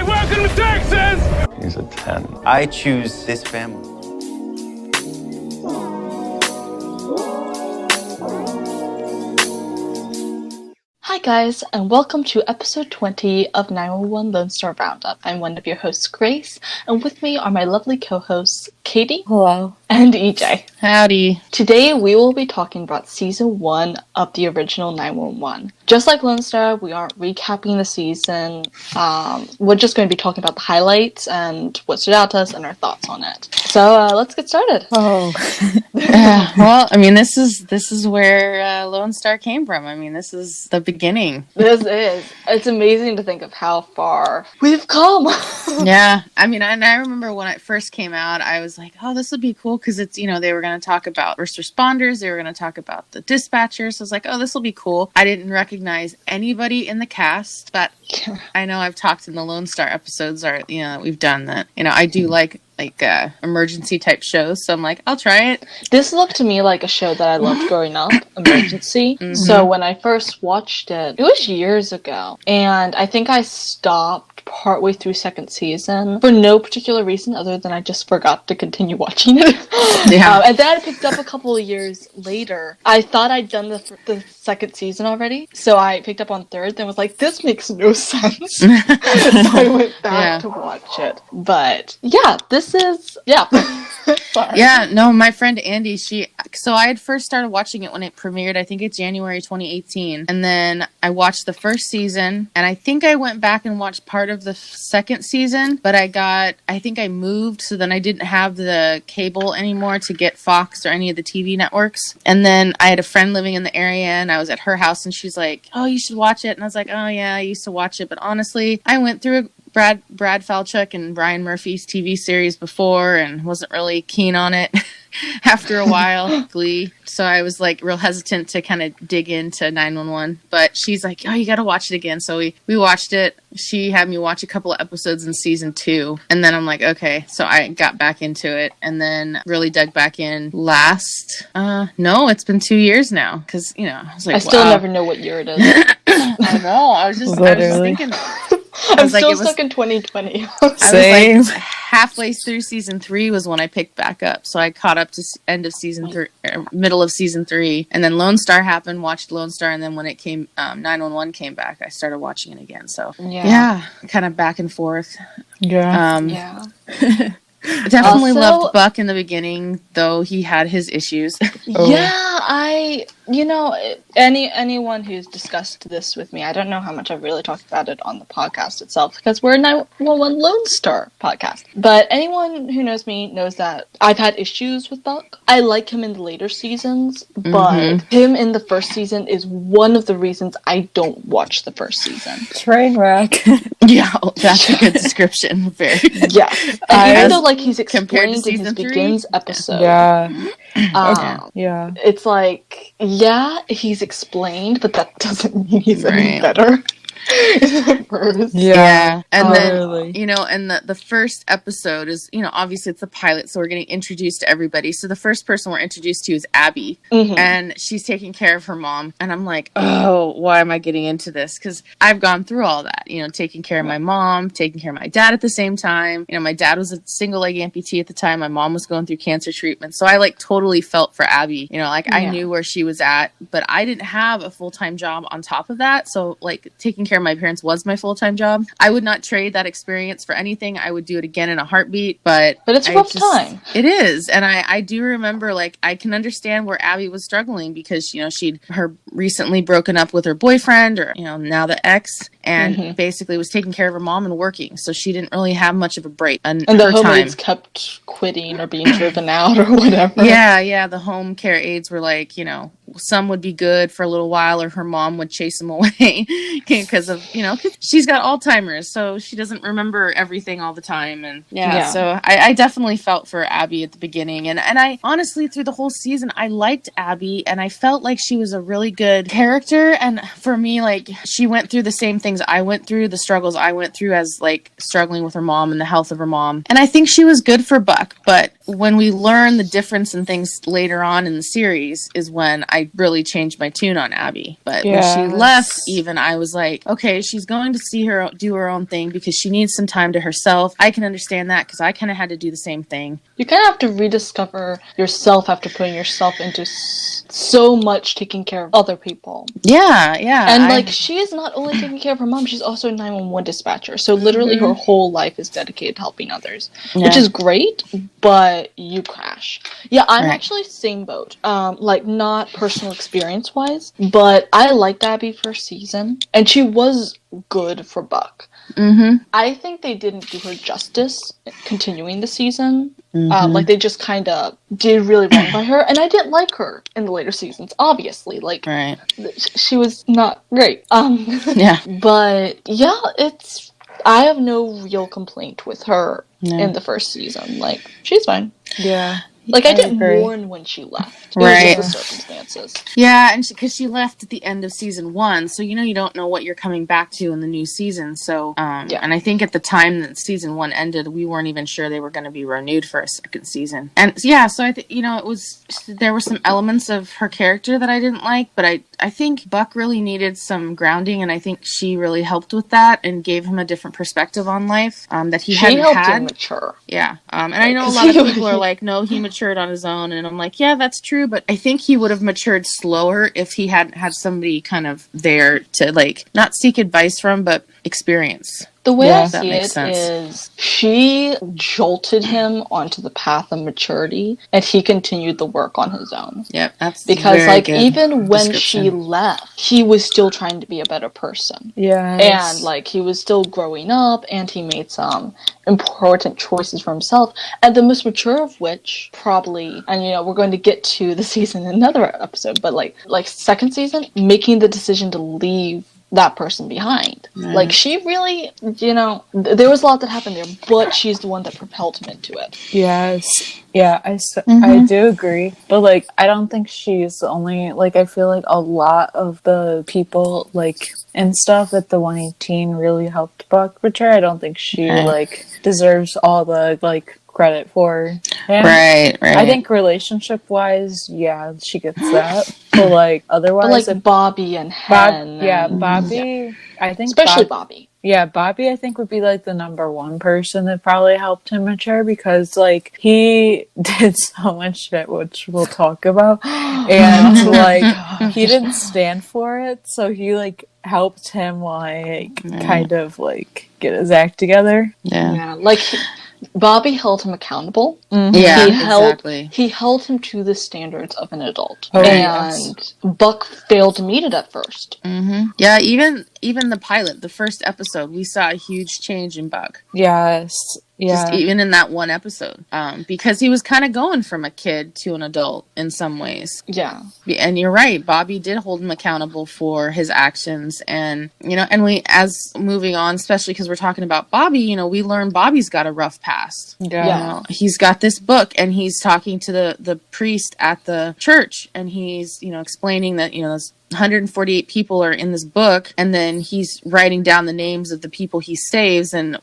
welcome to Texas! He's a 10. I choose this family. Hi guys, and welcome to episode 20 of 911 Lone Star Roundup. I'm one of your hosts, Grace, and with me are my lovely co-hosts, Katie. Hello. And EJ. Howdy. Today we will be talking about season 1 of the original 911. Just like Lone Star, we aren't recapping the season. We're just going to be talking about the highlights and what stood out to us and our thoughts on it. So let's get started. Oh. Well, I mean, this is where Lone Star came from. I mean, this is the beginning. It's amazing to think of how far we've come. Yeah. I mean, and I remember when it first came out, I was like, oh, this would be cool because it's, they were going to talk about first responders. They were going to talk about the dispatchers. So I was like, oh, this will be cool. I didn't recognize anybody in the cast, but I know I've talked in the Lone Star episodes we've done that. I do like emergency type shows, so I'm like, I'll try it. This looked to me like a show that I loved growing up, Emergency. Mm-hmm. So when I first watched it was years ago, and I think I stopped partway through second season for no particular reason other than I just forgot to continue watching it. Yeah. And then I picked up a couple of years later. I thought I'd done the second season already, so I picked up on third, then was like, this makes no sense. So I went back to watch it. But yeah, this is Yeah, no, my friend Andy, so I had first started watching it when it premiered, I think it's January 2018, and then I watched the first season, and I think I went back and watched part of the second season, but I think I moved, so then I didn't have the cable anymore to get Fox or any of the TV networks, and then I had a friend living in the area, and I was at her house, and she's like, oh, you should watch it, and I was like, oh yeah, I used to watch it, but honestly, I went through Brad Falchuk and Brian Murphy's TV series before and wasn't really keen on it after a while. Glee. So I was like real hesitant to kind of dig into 911. But she's like, oh, you got to watch it again. So we watched it. She had me watch a couple of episodes in season 2. And then I'm like, okay. So I got back into it and then really dug back in no, it's been 2 years now. Because, I was like, I still never know what year it is. I know. I was just thinking. I'm still stuck in 2020. Same. I was like halfway through season 3 was when I picked back up. So I caught up to end of season 3, middle of season 3. And then Lone Star happened, watched Lone Star. And then when it came, 911 came back, I started watching it again. So yeah, kind of back and forth. Yeah. I definitely loved Buck in the beginning, though he had his issues. Yeah, anyone who's discussed this with me, I don't know how much I've really talked about it on the podcast itself, because we're a 911 Lone Star podcast. But anyone who knows me knows that I've had issues with Buck. I like him in the later seasons, but him in the first season is one of the reasons I don't watch the first season. Train wreck. Yeah, that's a good description. Very. Yeah. Even though he's explained in his Begins episode. Yeah. It's like, he's explained, but that doesn't mean he's any better. Yeah. And then, and the first episode is, obviously it's the pilot, so we're getting introduced to everybody. So the first person we're introduced to is Abby, and she's taking care of her mom. And I'm like, oh, why am I getting into this? Because I've gone through all that, taking care of my mom, taking care of my dad at the same time. My dad was a single leg amputee at the time. My mom was going through cancer treatment. So I totally felt for Abby, I knew where she was at, but I didn't have a full-time job on top of that. So taking care of my parents was my full-time job. I would not trade that experience for anything. I would do it again in a heartbeat, but it's a rough time. It is. And I do remember, I can understand where Abby was struggling because, she'd recently broken up with her boyfriend or, now the ex, and basically was taking care of her mom and working. So she didn't really have much of a break. And the home aides kept quitting or being driven out or whatever. Yeah. The home care aides were some would be good for a little while or her mom would chase them away because of, she's got Alzheimer's, so she doesn't remember everything all the time. And so I definitely felt for Abby at the beginning. And I honestly, through the whole season, I liked Abby and I felt like she was a really good character. And for me, she went through the same things I went through, the struggles I went through as struggling with her mom and the health of her mom. And I think she was good for Buck. But when we learn the difference in things later on in the series is when I really changed my tune on Abby. But when she left, even, I was like, okay, she's going to see her do her own thing because she needs some time to herself. I can understand that because I kind of had to do the same thing. You kind of have to rediscover yourself after putting yourself into so much taking care of other people. Yeah. And, like, she is not only taking care of her mom, she's also a 911 dispatcher. So literally her whole life is dedicated to helping others, which is great, but you crash. Yeah, I'm actually same boat. Like, not personal experience-wise, but I liked Abby first season, and she was good for Buck. I think they didn't do her justice continuing the season. Like, they just kind of did really wrong by her, and I didn't like her in the later seasons, obviously. Like, she was not great. But, yeah, I have no real complaint with her in the first season. Like, she's fine. Yeah. Like, I didn't mourn when she left. It was just the circumstances. Yeah, and because she left at the end of season 1, so you don't know what you're coming back to in the new season. So, and I think at the time that season 1 ended, we weren't even sure they were going to be renewed for a second season. And yeah, so I think there were some elements of her character that I didn't like, but I think Buck really needed some grounding, and I think she really helped with that and gave him a different perspective on life that he hadn't had. She helped him mature. Yeah, and I know a lot of people are like, no, he matured on his own, and I'm like, yeah, that's true, but I think he would have matured slower if he hadn't had somebody kind of there to, like, not seek advice from, but experience. The way I see it is she jolted him onto the path of maturity, and he continued the work on his own. Yep, that's because, like, even when she left, he was still trying to be a better person. Yeah, and, like, he was still growing up, and he made some important choices for himself. And the most mature of which, probably, and we're going to get to the season in another episode, but like second season, making the decision to leave that person behind. Like, she really, there was a lot that happened there, but she's the one that propelled him into it. Yes. Yeah, I do agree. But, like, I don't think she's the only, like, I feel like a lot of the people, like, and stuff at the 118 really helped Buck mature. I don't think she, like, deserves all the, like, credit for him. Right. I think relationship-wise, yeah, she gets that. But, like, otherwise... But, like, Bobby and Hen. Bobby... I think especially Bobby. Yeah, Bobby, I think, would be, like, the number one person that probably helped him mature because, like, he did so much shit, which we'll talk about. And, like, he didn't stand for it, so he, like, helped him, like, kind of, like, get his act together. Yeah, like... Bobby held him accountable. Yeah, exactly. He held him to the standards of an adult. And Buck failed to meet it at first. Yeah, even the pilot, the first episode, we saw a huge change in Buck. Yes. Yeah. Just even in that one episode. Because he was kind of going from a kid to an adult in some ways. Yeah. And you're right. Bobby did hold him accountable for his actions. And, and we, as moving on, especially because we're talking about Bobby, we learn Bobby's got a rough past. Yeah. He's got this book and he's talking to the priest at the church. And he's, explaining that, there's 148 people are in this book. And then he's writing down the names of the people he saves and,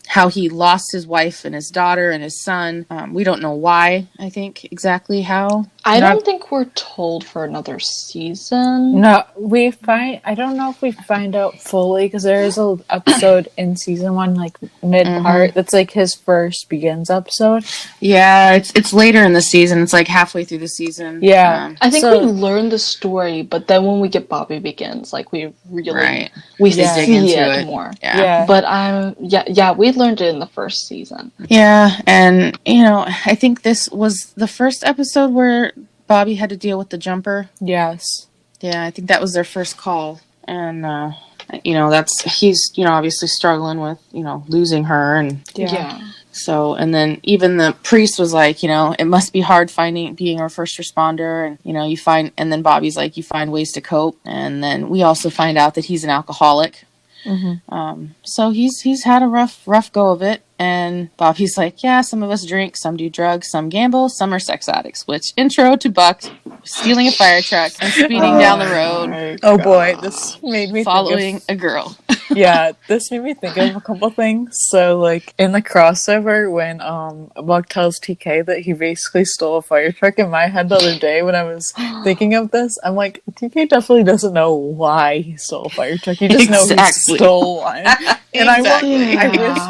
how he lost his wife and his daughter and his son. We don't know why, I think, exactly how. I don't think we're told for another season. No, I don't know if we find out fully, because there is an episode in season 1, like, mid-part, that's, like, his first Begins episode. Yeah, it's later in the season. It's, like, halfway through the season. Yeah. I think we learn the story, but then when we get Bobby Begins, like, we really... We see it more. Yeah. But, we learned it in the first season. Yeah, and, I think this was the first episode where Bobby had to deal with the jumper. Yes. Yeah, I think that was their first call. And, he's, obviously struggling with, losing her. And Yeah. So, and then even the priest was like, it must be hard being our first responder. And, and then Bobby's like, you find ways to cope. And then we also find out that he's an alcoholic. So he's had a rough go of it. And Bobby's like, yeah, some of us drink, some do drugs, some gamble, some are sex addicts. Which intro to Buck stealing a fire truck and speeding down the road. Oh boy, this made me following think of, a girl. yeah, this made me think of a couple things. So like in the crossover when Buck tells TK that he basically stole a fire truck, in my head the other day when I was thinking of this, I'm like, TK definitely doesn't know why he stole a fire truck. He just knows he stole one. And I wish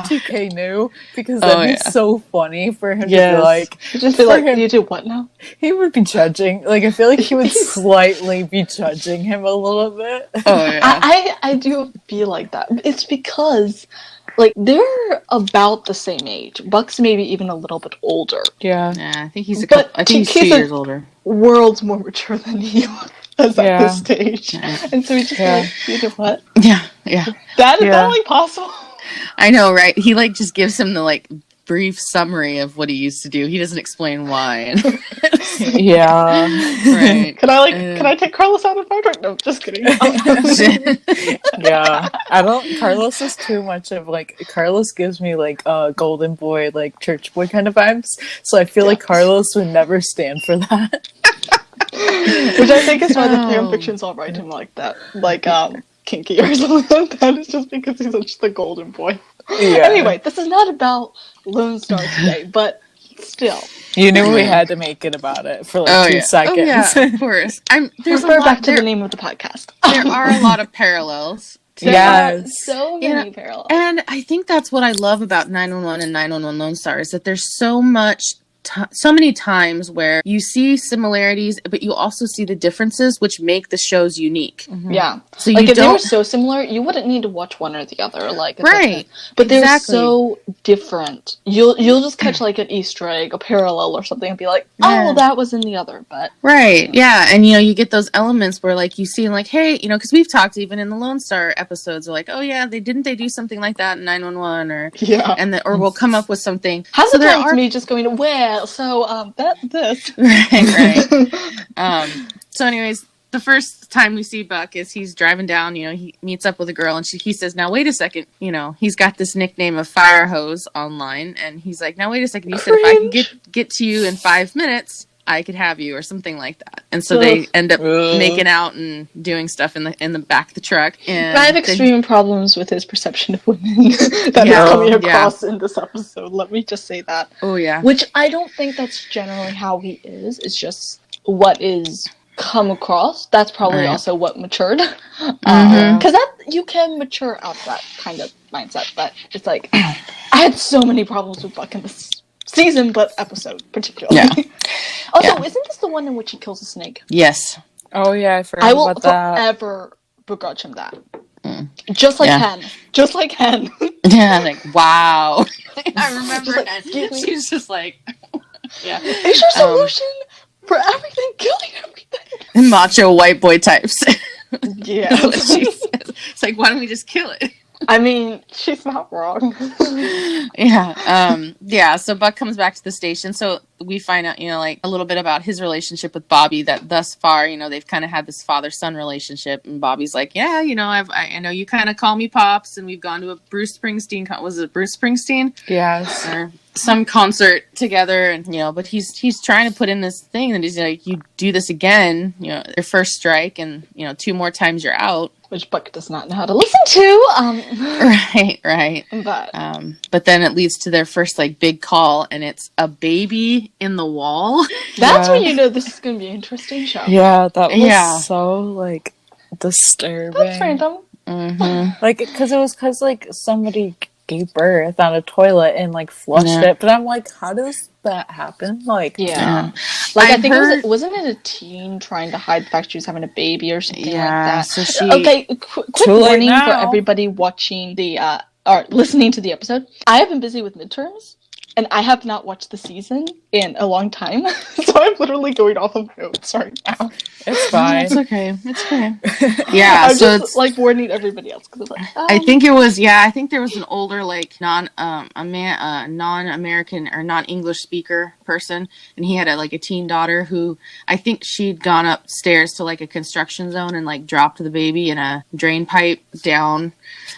TK knew, because that'd be so funny for him to be like, just be like, you do what now? He would be judging. Like, I feel like he would slightly be judging him a little bit. Oh yeah, I do feel like that. It's because, like, they're about the same age. Buck's maybe even a little bit older. Yeah, I think he's I think he's 2 years older. Worlds more mature than he was at this stage, and so he's just like, you do what? Yeah. That is only possible. I know, right? He like just gives him the like brief summary of what he used to do. He doesn't explain why. Yeah. Right. Can I take Carlos out of the fire truck? No, just kidding. Yeah. Carlos is too much of like, Carlos gives me like golden boy, like church boy kind of vibes. So I feel like Carlos would never stand for that. Which I think is why the fan fictions all write him like that. Like, kinky or something like that. It's just because he's such the golden boy. Yeah. Anyway, this is not about Lone Star today, but still. You knew we had to make it about it for like 2 seconds. Oh, yeah, of course. Refer back to the name of the podcast. There are a lot of parallels. So many parallels. And I think that's what I love about 911 and 911 Lone Star, is that there's so many times where you see similarities, but you also see the differences, which make the shows unique. Mm-hmm. Yeah. So like, if they were so similar, you wouldn't need to watch one or the other. Like, right. But they're so different. You'll just catch like an Easter egg, a parallel or something, and be like, oh, well, that was in the other. But right. Yeah. And you get those elements where like you see like, hey, because we've talked even in the Lone Star episodes, we're like, oh yeah, they do something like that in 911, or we'll come up with something. How's it going to me just going, well, so this right. So anyways, the first time we see Buck is he's driving down, he meets up with a girl, and he says, now wait a second, he's got this nickname of Fire Hose online, and he's like, now wait a second, you said if I can get to you in 5 minutes, I could have you, or something like that. And so they end up making out and doing stuff in the back of the truck. And I have extreme problems with his perception of women that is coming across in this episode. Let me just say that. Oh yeah. Which I don't think that's generally how he is. It's just what is come across. That's probably also what matured. Because that you can mature out of that kind of mindset. But it's like I had so many problems with Buck in this season, but episode particularly. Yeah. Also, isn't this the one in which he kills a snake? Yes. Oh yeah, I forgot about that. I will forever begrudge him that. Just like Hen. Just like Hen. Yeah, like wow. I remember Hen. She's just like, yeah. Is your solution for everything killing everything? Macho white boy types. Yeah. It's like, why don't we just kill it? I mean, she's not wrong. Yeah. So Buck comes back to the station. So we find out, like a little bit about his relationship with Bobby, that thus far, they've kind of had this father-son relationship. And Bobby's like, yeah, I know you kind of call me Pops, and we've gone to a Bruce Springsteen, was it Bruce Springsteen? Yes. Or some concert together, and but he's trying to put in this thing that he's like, you do this again, your first strike, and 2 more times you're out. Which Buck does not know how to listen to. Right. But then it leads to their first like big call, and it's a baby in the wall. That's when you know this is going to be an interesting show. Yeah, that was so like disturbing. That's random. Mm-hmm. Like, because like somebody gave birth on a toilet and like flushed it, but I'm like, how does that happen? Like, like I think wasn't it a teen trying to hide the fact she was having a baby or something like that? So she quick warning for everybody watching the or listening to the episode. I have been busy with midterms, and I have not watched the season in a long time, so I'm literally going off of notes right now. It's fine. It's okay. It's okay. Yeah, I'm so just it's like warning everybody else because like, I think it was I think there was an older like non-American or non-English speaker person, and he had a teen daughter who I think she'd gone upstairs to like a construction zone and like dropped the baby in a drain pipe down,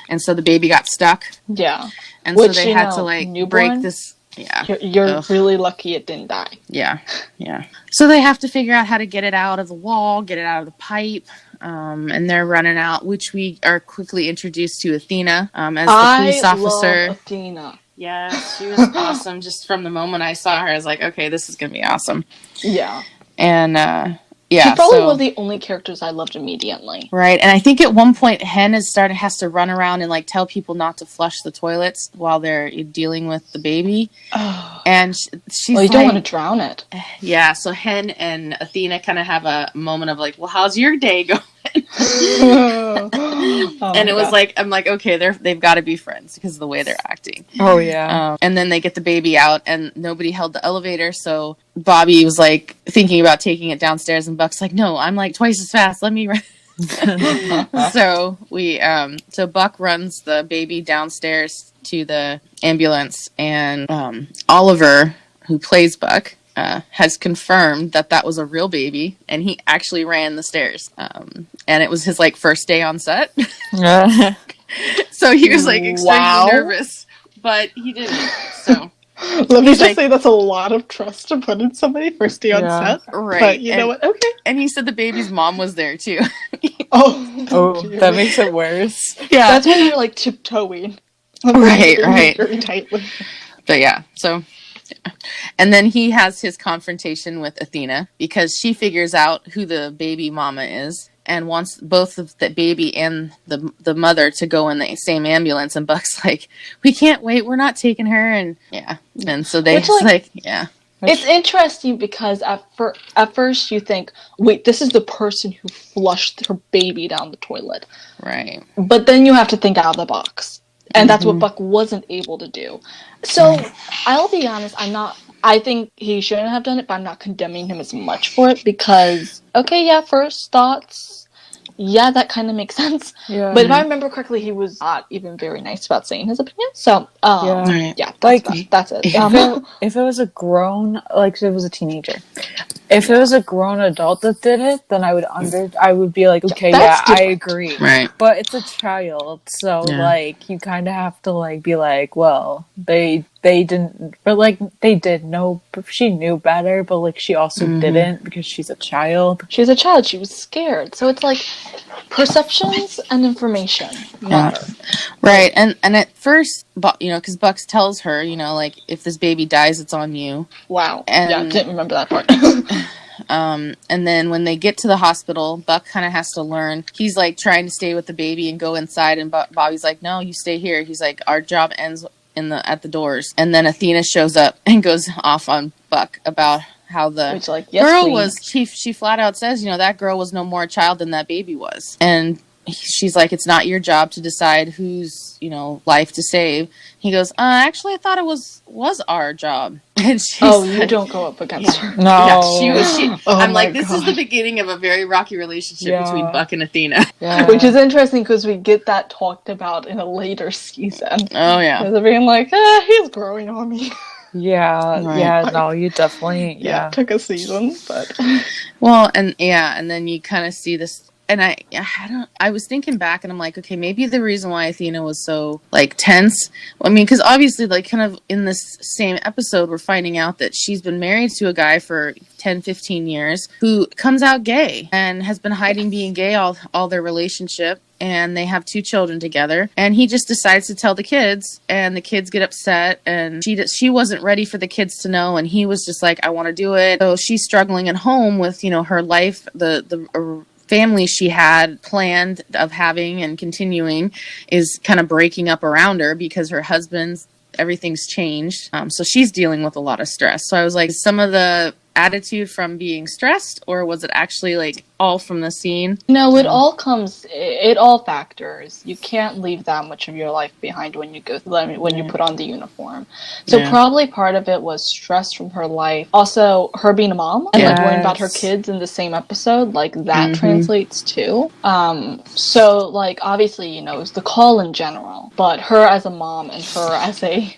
and so the baby got stuck. Yeah. And Which, so they had to newborn, break this. Yeah. You're really lucky it didn't die. Yeah. Yeah. So they have to figure out how to get it out of the wall, get it out of the pipe. And they're running out, which we are quickly introduced to Athena as the police officer. I love Athena. Yes, she was awesome. Just from the moment I saw her, I was like, okay, this is going to be awesome. Yeah. And, yeah, she probably was the only characters I loved immediately. Right, and I think at one point Hen has to run around and like tell people not to flush the toilets while they're dealing with the baby. Oh. And she's well, you don't want to drown it. Yeah, so Hen and Athena kind of have a moment of like, well, how's your day going? And it was like, I'm like, okay, they've got to be friends because of the way they're acting. Oh yeah. And then they get the baby out, and nobody held the elevator, so Bobby was like thinking about taking it downstairs, and Buck's like, no, I'm like twice as fast. Let me run. So Buck runs the baby downstairs to the ambulance, and Oliver, who plays Buck, has confirmed that was a real baby, and he actually ran the stairs. And it was his like first day on set. So he was like extremely nervous, but he didn't. So let me just say that's a lot of trust to put in somebody first day on set. Right. But you know what? Okay. And he said the baby's mom was there too. Oh, that makes it worse. Yeah. That's when you're like tiptoeing. Right. Very tightly. But yeah, so and then he has his confrontation with Athena because she figures out who the baby mama is and wants both of the baby and the mother to go in the same ambulance, and Buck's like, we can't wait, we're not taking her. And so they it's interesting because at first you think, wait, this is the person who flushed her baby down the toilet, right? But then you have to think out of the box, and that's what Buck wasn't able to do. So I'll be honest, I think he shouldn't have done it, but I'm not condemning him as much for it because, first thoughts, that kind of makes sense. Yeah. But if I remember correctly, he was not even very nice about saying his opinion. So, that's it. If it was a grown, like if it was a teenager, if it was a grown adult that did it, then I would be like, okay, I agree. Right. But it's a child, so like you kind of have to like be like, well, they didn't, but like they did know, she knew better, but like she also didn't because she's a child. She's a child. She was scared. So it's like perceptions and information matter. Right. And at first, because Bucks tells her, like if this baby dies, it's on you. Wow. And, I didn't remember that part. And then when they get to the hospital, Buck kind of has to learn. He's like trying to stay with the baby and go inside, and Bobby's like, no, you stay here. He's like, our job ends at the doors. And then Athena shows up and goes off on Buck about how the girl was, she flat out says, that girl was no more a child than that baby was. And she's like, it's not your job to decide whose, life to save. He goes, actually, I thought it was our job. And she's you don't go up against her. No. Yeah, I'm like, this is the beginning of a very rocky relationship between Buck and Athena. Yeah. Which is interesting because we get that talked about in a later season. Oh, yeah. Because they're being like, he's growing on me. Yeah, right. Yeah, no, you definitely, it took a season, but... Well, and then you kind of see this, and I was thinking back, and I'm like, okay, maybe the reason why Athena was so, like, tense, because obviously, like, kind of in this same episode, we're finding out that she's been married to a guy for 10, 15 years who comes out gay and has been hiding being gay all their relationship. And they have 2 children together, and he just decides to tell the kids, and the kids get upset, and she wasn't ready for the kids to know, and he was just like, I want to do it. So she's struggling at home with, her life, the family she had planned of having and continuing is kind of breaking up around her because her husband's, everything's changed. So she's dealing with a lot of stress. So I was like, some of the attitude from being stressed, or was it actually like all from the scene? No, it all factors. You can't leave that much of your life behind when you when you put on the uniform. So probably part of it was stress from her life. Also, her being a mom and like worrying about her kids in the same episode, like that translates too. So like obviously, you know, it's the call in general, but her as a mom and her as a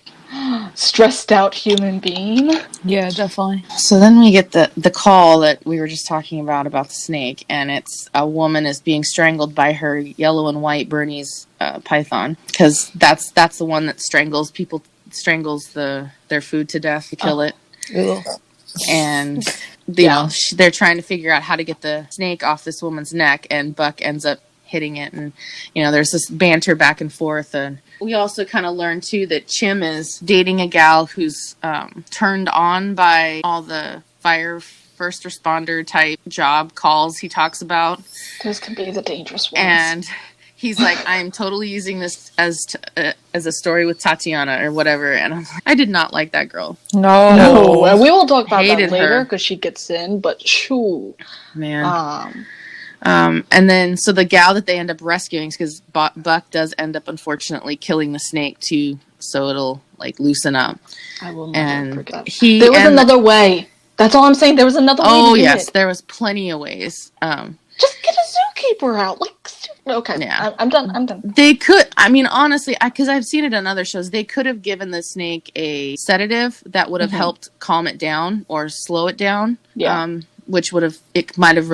stressed out human being. Yeah, definitely. So then we get the call that we were just talking about the snake, and it's a woman is being strangled by her yellow and white Bernese python, because that's the one that strangles their food to death to kill it. Ugh. And you know, they're trying to figure out how to get the snake off this woman's neck, and Buck ends up hitting it, and you know, there's this banter back and forth. And we also kind of learn too that Chim is dating a gal who's turned on by all the first responder type job calls he talks about. Those can be the dangerous ones. And he's like, I'm totally using this as a story with Tatiana or whatever. And I'm like, I did not like that girl. No. And we will talk about Hated that later her. because she gets in, but shoo. Man. And then, so the gal that they end up rescuing, because Buck does end up unfortunately killing the snake too, so it'll like loosen up. I will never forget. There was another way. That's all I'm saying. There was another way. Oh to do yes, it. there was plenty of ways. Just get a zookeeper out. Like, okay, yeah, I'm done. They could. I mean, honestly, because I've seen it on other shows, they could have given the snake a sedative that would have helped calm it down or slow it down. Yeah. Which might have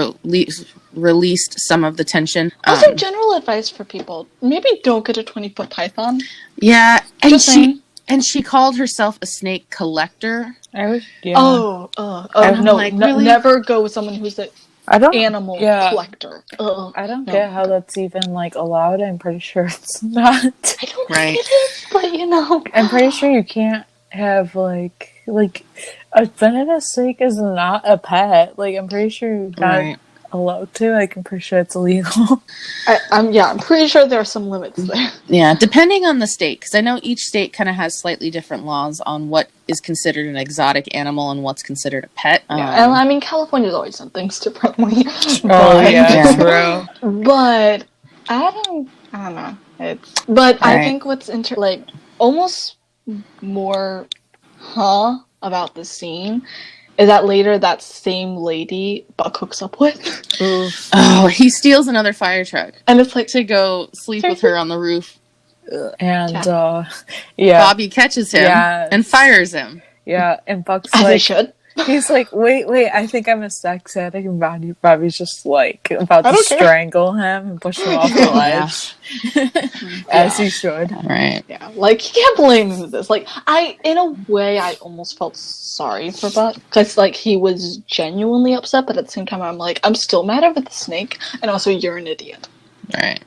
released some of the tension. Also, general advice for people: maybe don't get a 20-foot python. Yeah, and Just saying. she called herself a snake collector. No, like, really? Never go with someone who's an animal collector. I don't get how that's even like allowed. I'm pretty sure it's not. I don't think it is, but you know, I'm pretty sure you can't have like a venomous snake is not a pet. Like, I'm pretty sure you're not allowed to. Like, I'm pretty sure it's illegal. I'm pretty sure there are some limits there. Yeah, depending on the state, because I know each state kind of has slightly different laws on what is considered an exotic animal and what's considered a pet. Yeah, and I mean, California's always done things differently. True. But I don't know. I think what's almost more about the scene is that later that same lady Buck hooks up with. Oh, he steals another fire truck. And it's like to go sleep with her on the roof. And Bobby catches him and fires him. Yeah, and Buck's as like, they should. He's like, wait, I think I'm a sex addict, and Bobby's just like about to strangle him and push him off the ledge. As he should. Right. Yeah, like, you can't blame him for this. Like, in a way, I almost felt sorry for Buck, because, like, he was genuinely upset, but at the same time, I'm like, I'm still mad over the snake, and also, you're an idiot. Right.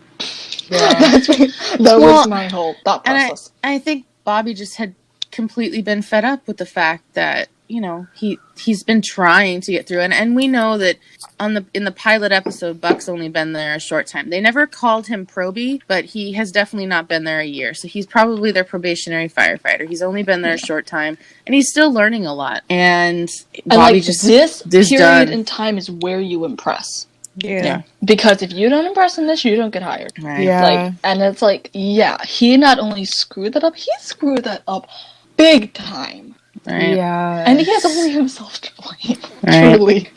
Yeah. that was my whole thought process. And I think Bobby just had completely been fed up with the fact that, you know, he's been trying to get through it, and we know that in the pilot episode, Buck's only been there a short time. They never called him Proby, but he has definitely not been there a year, so he's probably their probationary firefighter. He's only been there a short time, and he's still learning a lot. And Bobby this period in time is where you impress. Yeah. Because if you don't impress in this, you don't get hired. Right. Yeah. Like, and it's like, he not only screwed that up, he screwed that up big time. Right. Yeah. And he has only himself to blame. Right. Truly.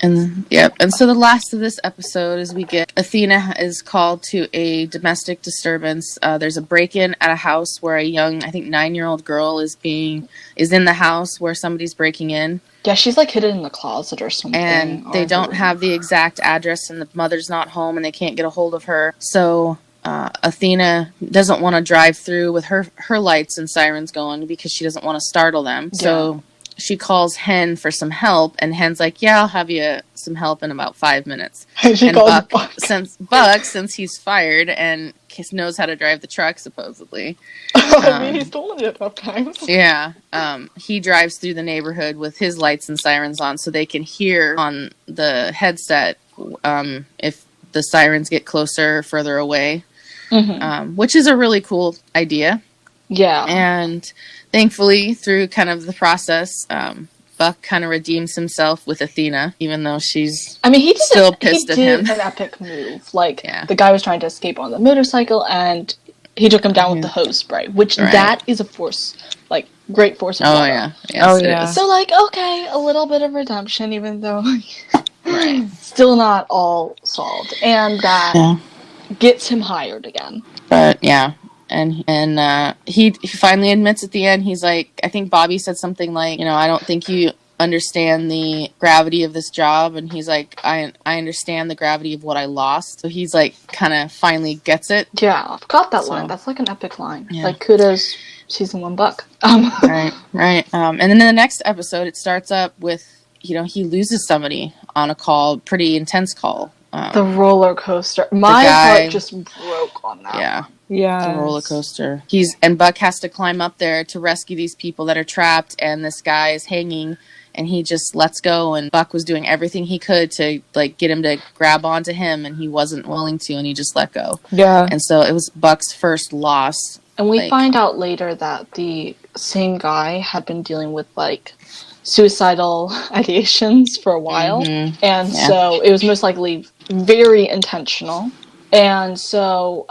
And so the last of this episode is we get Athena is called to a domestic disturbance. There's a break-in at a house where a young, I think 9-year-old girl is in the house where somebody's breaking in. Yeah, she's like hidden in the closet or something. And they don't have the exact address, and the mother's not home, and they can't get a hold of her. So Athena doesn't want to drive through with her lights and sirens going because she doesn't want to startle them. Yeah. So she calls Hen for some help, and Hen's like, "Yeah, I'll have you some help in about 5 minutes." And Buck, since he's fired and knows how to drive the truck, supposedly. I mean, he's told it enough times. Yeah. He drives through the neighborhood with his lights and sirens on so they can hear on the headset if the sirens get closer or further away, which is a really cool idea. Yeah. And thankfully, through kind of the process, Buck kind of redeems himself with Athena, even though she's he still pissed at him. He did an epic move. The guy was trying to escape on the motorcycle, and he took him down with the hose spray, which that is a force, great force of water. Yeah. Yes, it is. So, okay, a little bit of redemption, even though still not all solved. And that gets him hired again. But, yeah. And he finally admits at the end, he's like, I think Bobby said something like, I don't think you understand the gravity of this job. And he's like, I understand the gravity of what I lost. So he's like, kind of finally gets it. Yeah, I forgot that line. That's like an epic line. Yeah. Kudos, season 1 Buck. Right. And then in the next episode, it starts up with, he loses somebody on a call, pretty intense call. The roller coaster. My heart just broke on that. Yeah. One. Yeah, the roller coaster. And Buck has to climb up there to rescue these people that are trapped, and this guy is hanging, and he just lets go. And Buck was doing everything he could to get him to grab onto him, and he wasn't willing to, and he just let go. Yeah. And so it was Buck's first loss. And we find out later that the same guy had been dealing with suicidal ideations for a while, and so it was most likely very intentional. And so,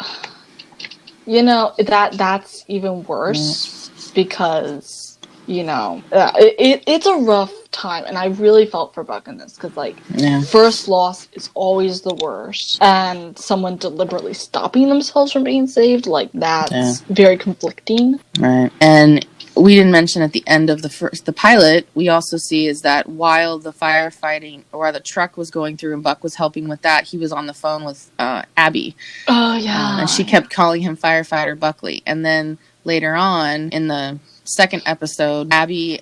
that's even worse because, it's a rough time. And I really felt for Buck in this because, first loss is always the worst. And someone deliberately stopping themselves from being saved, that's very conflicting. Right. And we didn't mention at the end of the pilot, we also see is that while the firefighting or the truck was going through and Buck was helping with that, he was on the phone with Abby. Oh, yeah. And she kept calling him Firefighter Buckley. And then later on in the second episode, Abby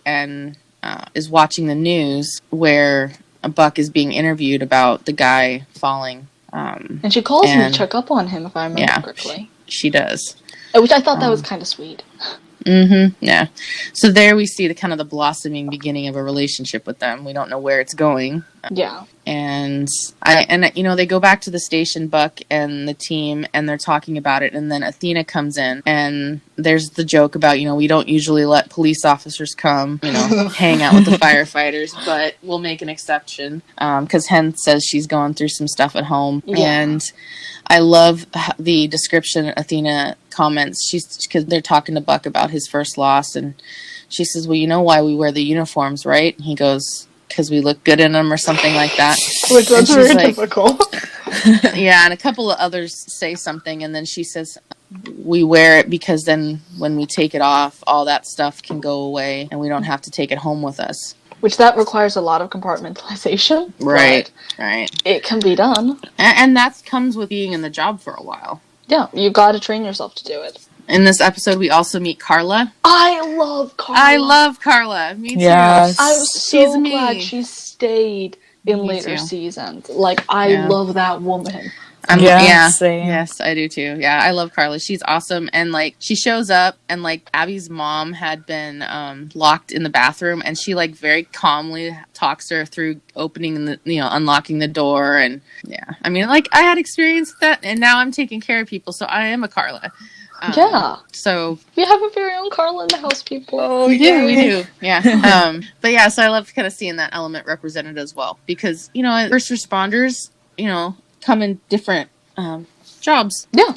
is watching the news where Buck is being interviewed about the guy falling. And she calls him to check up on him, if I remember correctly. She does. Which I thought that was kind of sweet. Yeah. So there we see the blossoming beginning of a relationship with them. We don't know where it's going. Yeah. And they go back to the station, Buck and the team, and they're talking about it. And then Athena comes in, and there's the joke about, we don't usually let police officers come, hang out with the firefighters, but we'll make an exception. Because Hen says she's going through some stuff at home. Yeah. And I love the description Athena comments. Because they're talking to Buck about his first loss, and she says, well, you know why we wear the uniforms, right? And he goes, because we look good in them or something like that. Which was very difficult. Yeah, and a couple of others say something, and then she says, we wear it because then when we take it off, all that stuff can go away, and we don't have to take it home with us. Which that requires a lot of compartmentalization. Right. It can be done. And that comes with being in the job for a while. Yeah, you got to train yourself to do it. In this episode, we also meet Carla. I love Carla. Me too. Yes. I was so glad she stayed in later seasons. I love that woman. Same. Yes, I do too. Yeah, I love Carla. She's awesome. And she shows up, and Abby's mom had been locked in the bathroom, and she very calmly talks her through opening unlocking the door. And I had experience with that, and now I'm taking care of people, so I am a Carla. So we have a very own Carla in the house, people. Oh, we do. Yeah. But yeah, so I love kind of seeing that element represented as well, because first responders, come in different jobs. Yeah.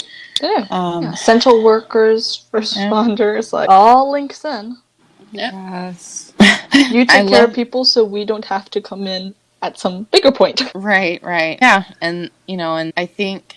Essential workers, first responders, all links in. Yes. You take care of people, so we don't have to come in at some bigger point. Right. Yeah, and and I think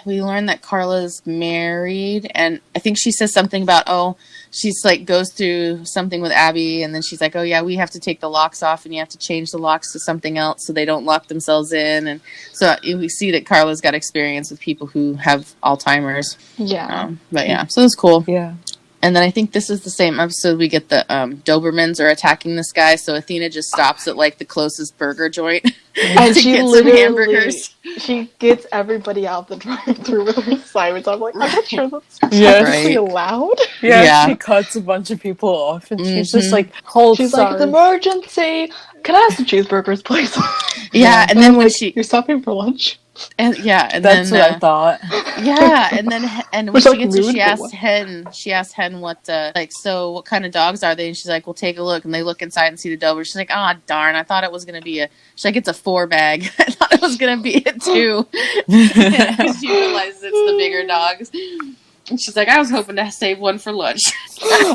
we learn that Carla's married, and I think she says something about, she's goes through something with Abby, and then she's like, oh yeah, we have to take the locks off, and you have to change the locks to something else so they don't lock themselves in. And so we see that Carla's got experience with people who have Alzheimer's. Yeah. But yeah, so it's cool. Yeah. And then I think this is the same episode we get the Dobermans are attacking this guy, so Athena just stops at the closest burger joint and to get some hamburgers. She gets everybody out the drive-thru with her sirens. I'm I'm not sure that's really allowed. Yeah, she cuts a bunch of people off, and she's just hold. She's it's emergency. Can I have some cheeseburgers, please? Yeah, and then when you're stopping for lunch. And yeah, and That's then what I thought. yeah, and then when Which, she like, gets her, rude, she but asks what? Hen. She asks Hen what so what kind of dogs are they? And she's like, "Well, take a look." And they look inside and see the Dober. She's like, "Ah, darn! I thought it was gonna be a." She's like, "It's a 4-bag. I thought it was gonna be a 2." Because she realizes it's the bigger dogs. And she's like, "I was hoping to save one for lunch."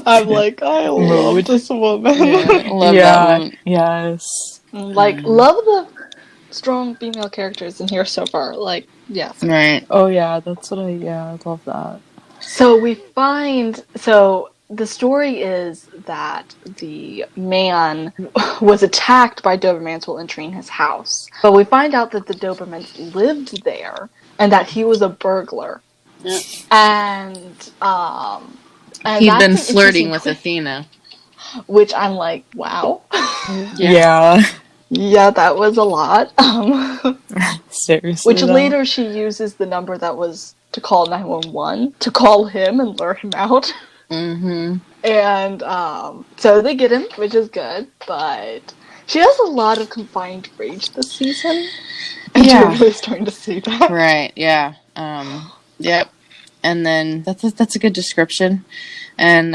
I'm like, I love Mood. this woman. Yeah, love that Yeah. one. Yes. Like, love the strong female characters in here so far. Like, yes. Right. Oh yeah, that's what I love that. So we find, so the story is that the man was attacked by Dobermans while entering his house. But we find out that the Dobermans lived there and that he was a burglar. Yep. And He'd that's been an flirting interesting with twist, Athena. which I'm like, wow. Yeah. Yeah, that was a lot. Seriously. Which though. later she uses the number that was to call 911 to call him and lure him out. Mm-hmm. And so they get him, which is good, but she has a lot of confined rage this season. And Yeah. you're really starting to see that. Right. Yeah. Yep. And then that's a good description. And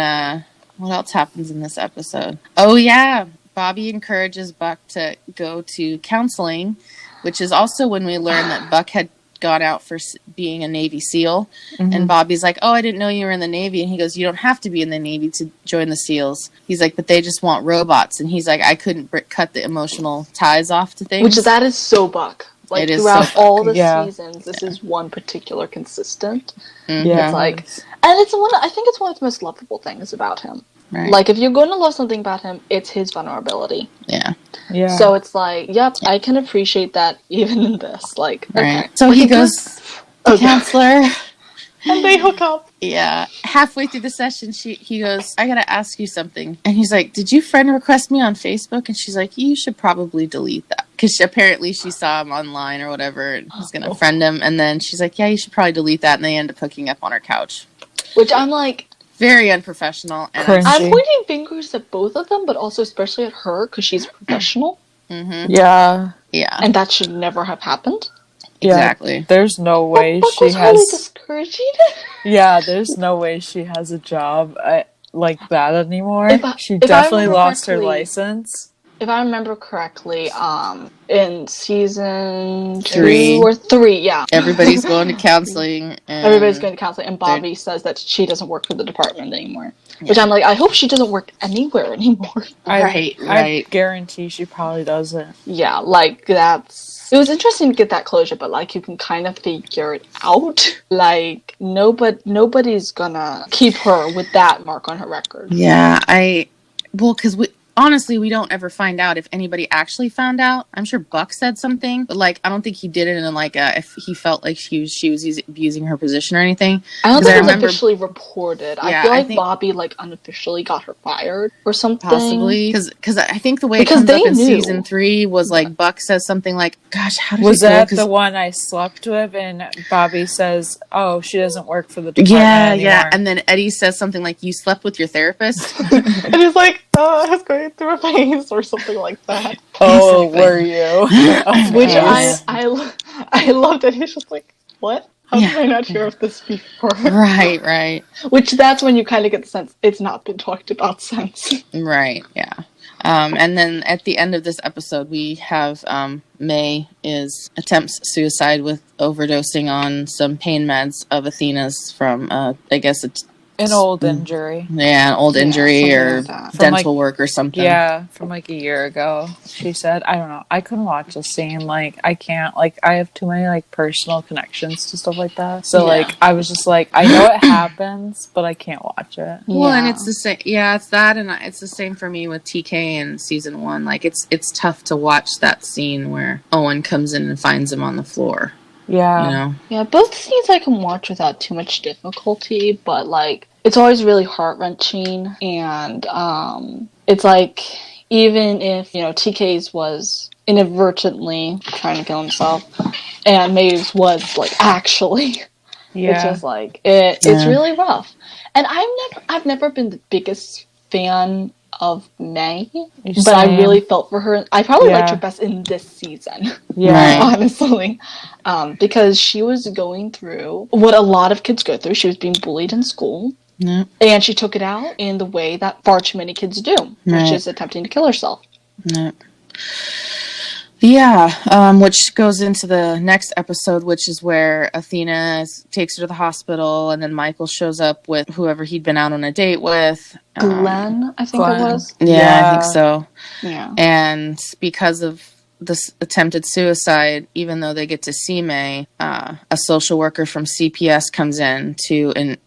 what else happens in this episode? Oh yeah, Bobby encourages Buck to go to counseling, which is also when we learn that Buck had gone out for being a Navy SEAL. Mm-hmm. And Bobby's like, "Oh, I didn't know you were in the Navy." And he goes, "You don't have to be in the Navy to join the SEAls." He's like, "But they just want robots." And he's like, "I couldn't cut the emotional ties off to things." Which that is so Buck. Like, It is throughout so all the Yeah. seasons, this is one particular consistent. Mm-hmm. Yeah. It's like, and it's I think it's one of the most lovable things about him. Right. Like, if you're going to love something about him, it's his vulnerability. Yeah. Yeah. So it's like, yep, I can appreciate that even in this. Like, Right. okay. So he goes to Okay. counselor. And they hook up. Yeah. Halfway through the session, he goes, "I gotta ask you something." And he's like, "Did you friend request me on Facebook?" And she's like, "You should probably delete that." Because apparently she saw him online or whatever and was gonna friend him. And then she's like, "Yeah, you should probably delete that." And they end up hooking up on her couch. Which I'm like, Very unprofessional. And Cringe. I'm pointing fingers at both of them, but also especially at her because she's a professional. mm-hmm. Yeah. Yeah. And that should never have happened. Yeah. Exactly. There's no way Buck she was highly has. discouraging. Yeah, there's no way she has a job like that anymore. She if I definitely remember lost her correctly- license. If I remember correctly, in season 3. 2 or 3, yeah. Everybody's going to counseling. And Everybody's going to counseling, and Bobby says that she doesn't work for the department anymore. Which I'm like, I hope she doesn't work anywhere anymore. Right. I guarantee she probably doesn't. Yeah, like, it was interesting to get that closure, but, like, you can kind of figure it out. Like, nobody's gonna keep her with that mark on her record. Yeah, because honestly, we don't ever find out if anybody actually found out. I'm sure Buck said something, but like I don't think he did it in like if he felt like she was abusing her position or anything. I don't think it was remember- officially reported. Yeah, I feel I like think- Bobby like unofficially got her fired or something. Possibly because I think the way Because it comes up they in knew. season 3 was like Buck says something like, "Gosh, how did Was it go?" that 'Cause- the one I slept with? And Bobby says, "Oh, she doesn't work for the department Yeah, anymore." yeah, and then Eddie says something like, "You slept with your therapist." And he's like, I was going through a phase or something like that. Oh, Exactly. were you? Of Which course. I loved it. He's just like, what? How did I not hear of this before? right, Which that's when you kind of get the sense it's not been talked about since. right, yeah. And then at the end of this episode, we have May attempts suicide with overdosing on some pain meds of Athena's from I guess it's An old injury. an old injury something or like that. From, dental like- work or something. Yeah, from like a year ago. She said, I don't know. I couldn't watch the scene. Like, I can't. Like, I have too many like personal connections to stuff like that. So Yeah. like, I was just like, I know it happens, but I can't watch it. Well, and Yeah. it's the same. Yeah, it's that, and it's the same for me with TK in season 1. Like, it's tough to watch that scene where Owen comes in and finds him on the floor. Yeah. You know. Yeah, both scenes I can watch without too much difficulty, but like it's always really heart-wrenching, and it's like even if TK's was inadvertently trying to kill himself, and Maeve's was like actually, Yeah. it's just like it's really rough. And I've never been the biggest fan of May, but Same. I really felt for her. I probably liked her best in this season. Yeah. Right. Honestly, because she was going through what a lot of kids go through. She was being bullied in school. Yep. And she took it out in the way that far too many kids do, which is attempting to kill herself. Yep. Yeah, which goes into the next episode, which is where Athena takes her to the hospital, and then Michael shows up with whoever he'd been out on a date with. Glenn, I think it was. Yeah, I think so. Yeah. And because of this attempted suicide, even though they get to see May, a social worker from CPS comes in to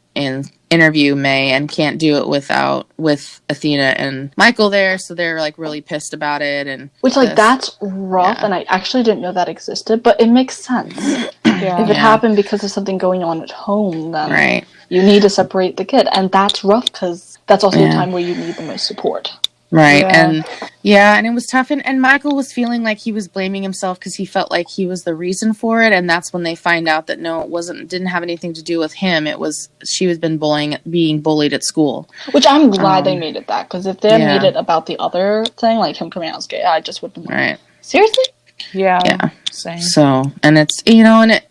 interview May and can't do it with Athena and Michael there, so they're like really pissed about it. And which, like, that's rough, and I actually didn't know that existed, but it makes sense. If it happened because of something going on at home, then you need to separate the kid, and that's rough because that's also the time where you need the most support. Right. And it was tough. And Michael was feeling like he was blaming himself because he felt like he was the reason for it. And that's when they find out that no, didn't have anything to do with him. It was, she was being bullied at school. Which I'm glad they made it that, because if they had made it about the other thing, like him coming out as gay, I just wouldn't. Right. Seriously? Yeah. Same. So, and it's, and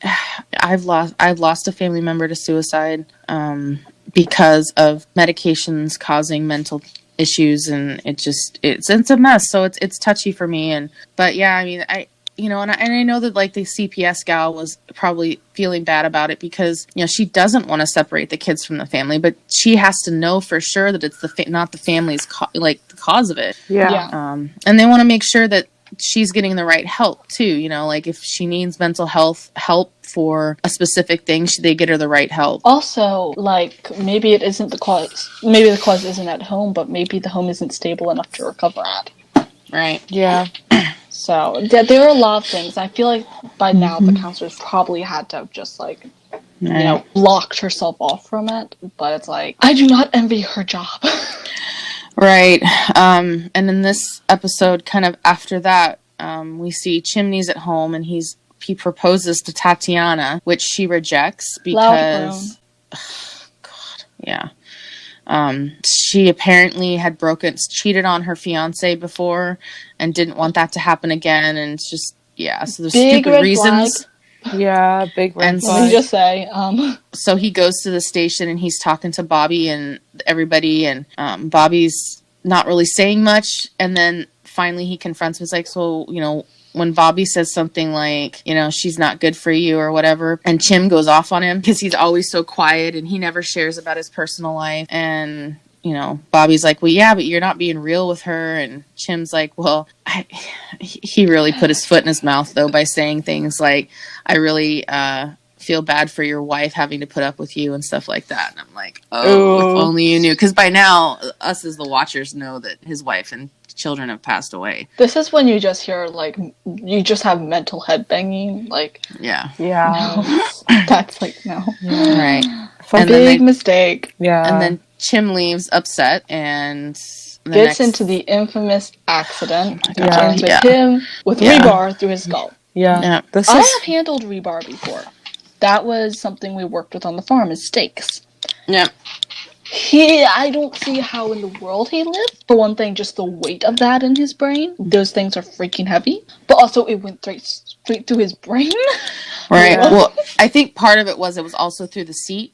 I've lost a family member to suicide, because of medications causing mental issues, and it's a mess. So it's touchy for me. But I mean, I know that like the CPS gal was probably feeling bad about it because she doesn't want to separate the kids from the family, but she has to know for sure that it's not the family's the cause of it. And they want to make sure that she's getting the right help too. Like if she needs mental health help for a specific thing, they get her the right help. Also, like, maybe it isn't the cause. Maybe the cause isn't at home, but maybe the home isn't stable enough to recover at. Right. Yeah. So there are a lot of things. I feel like by now the counselors probably had to have just blocked herself off from it. But it's like, I do not envy her job. Right. And in this episode, kind of after that, we see Chimney's at home, and he proposes to Tatiana, which she rejects because, she apparently had cheated on her fiance before and didn't want that to happen again. And it's just, so there's big stupid reasons. Flag. Yeah, big red flag. Let me just say, so he goes to the station and he's talking to Bobby and everybody, and Bobby's not really saying much. And then finally he confronts him. He's like, so, when Bobby says something like, she's not good for you or whatever, and Chim goes off on him because he's always so quiet and he never shares about his personal life. And, Bobby's like, well, yeah, but you're not being real with her. And Chim's like, well, he really put his foot in his mouth, though, by saying things like, I really feel bad for your wife having to put up with you and stuff like that. And I'm like, if only you knew. Because by now, us as the watchers know that his wife and children have passed away. This is when you just hear, like, you just have mental headbanging. Like, Yeah. No. That's like, no. Yeah. Right. Big mistake. Yeah. And then Chim leaves upset and gets into the infamous accident. Yeah. Turns with him with rebar through his skull. Yeah. I have handled rebar before. That was something we worked with on the farm, is stakes. Yeah. I don't see how in the world he lived. For one thing, just the weight of that in his brain. Those things are freaking heavy. But also, it went straight through his brain. Right. Yeah. Well, I think part of it was also through the seat,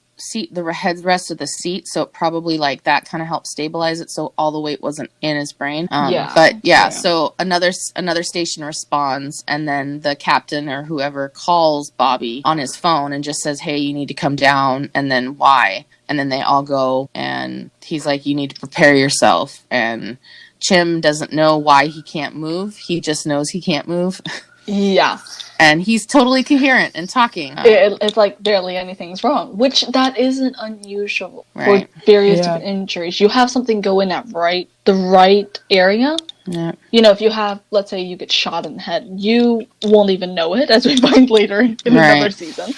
the rest of the seat. So it probably like that kind of helped stabilize it. So all the weight wasn't in his brain. So another station responds, and then the captain or whoever calls Bobby on his phone and just says, hey, you need to come down. And then why? And then they all go, and he's like, you need to prepare yourself. And Chim doesn't know why he can't move. He just knows he can't move. Yeah. And he's totally coherent and talking. It's like barely anything's wrong, which that isn't unusual for various different injuries. You have something go in at the right area. Yeah. If you have, let's say you get shot in the head, you won't even know it, as we find later in another season.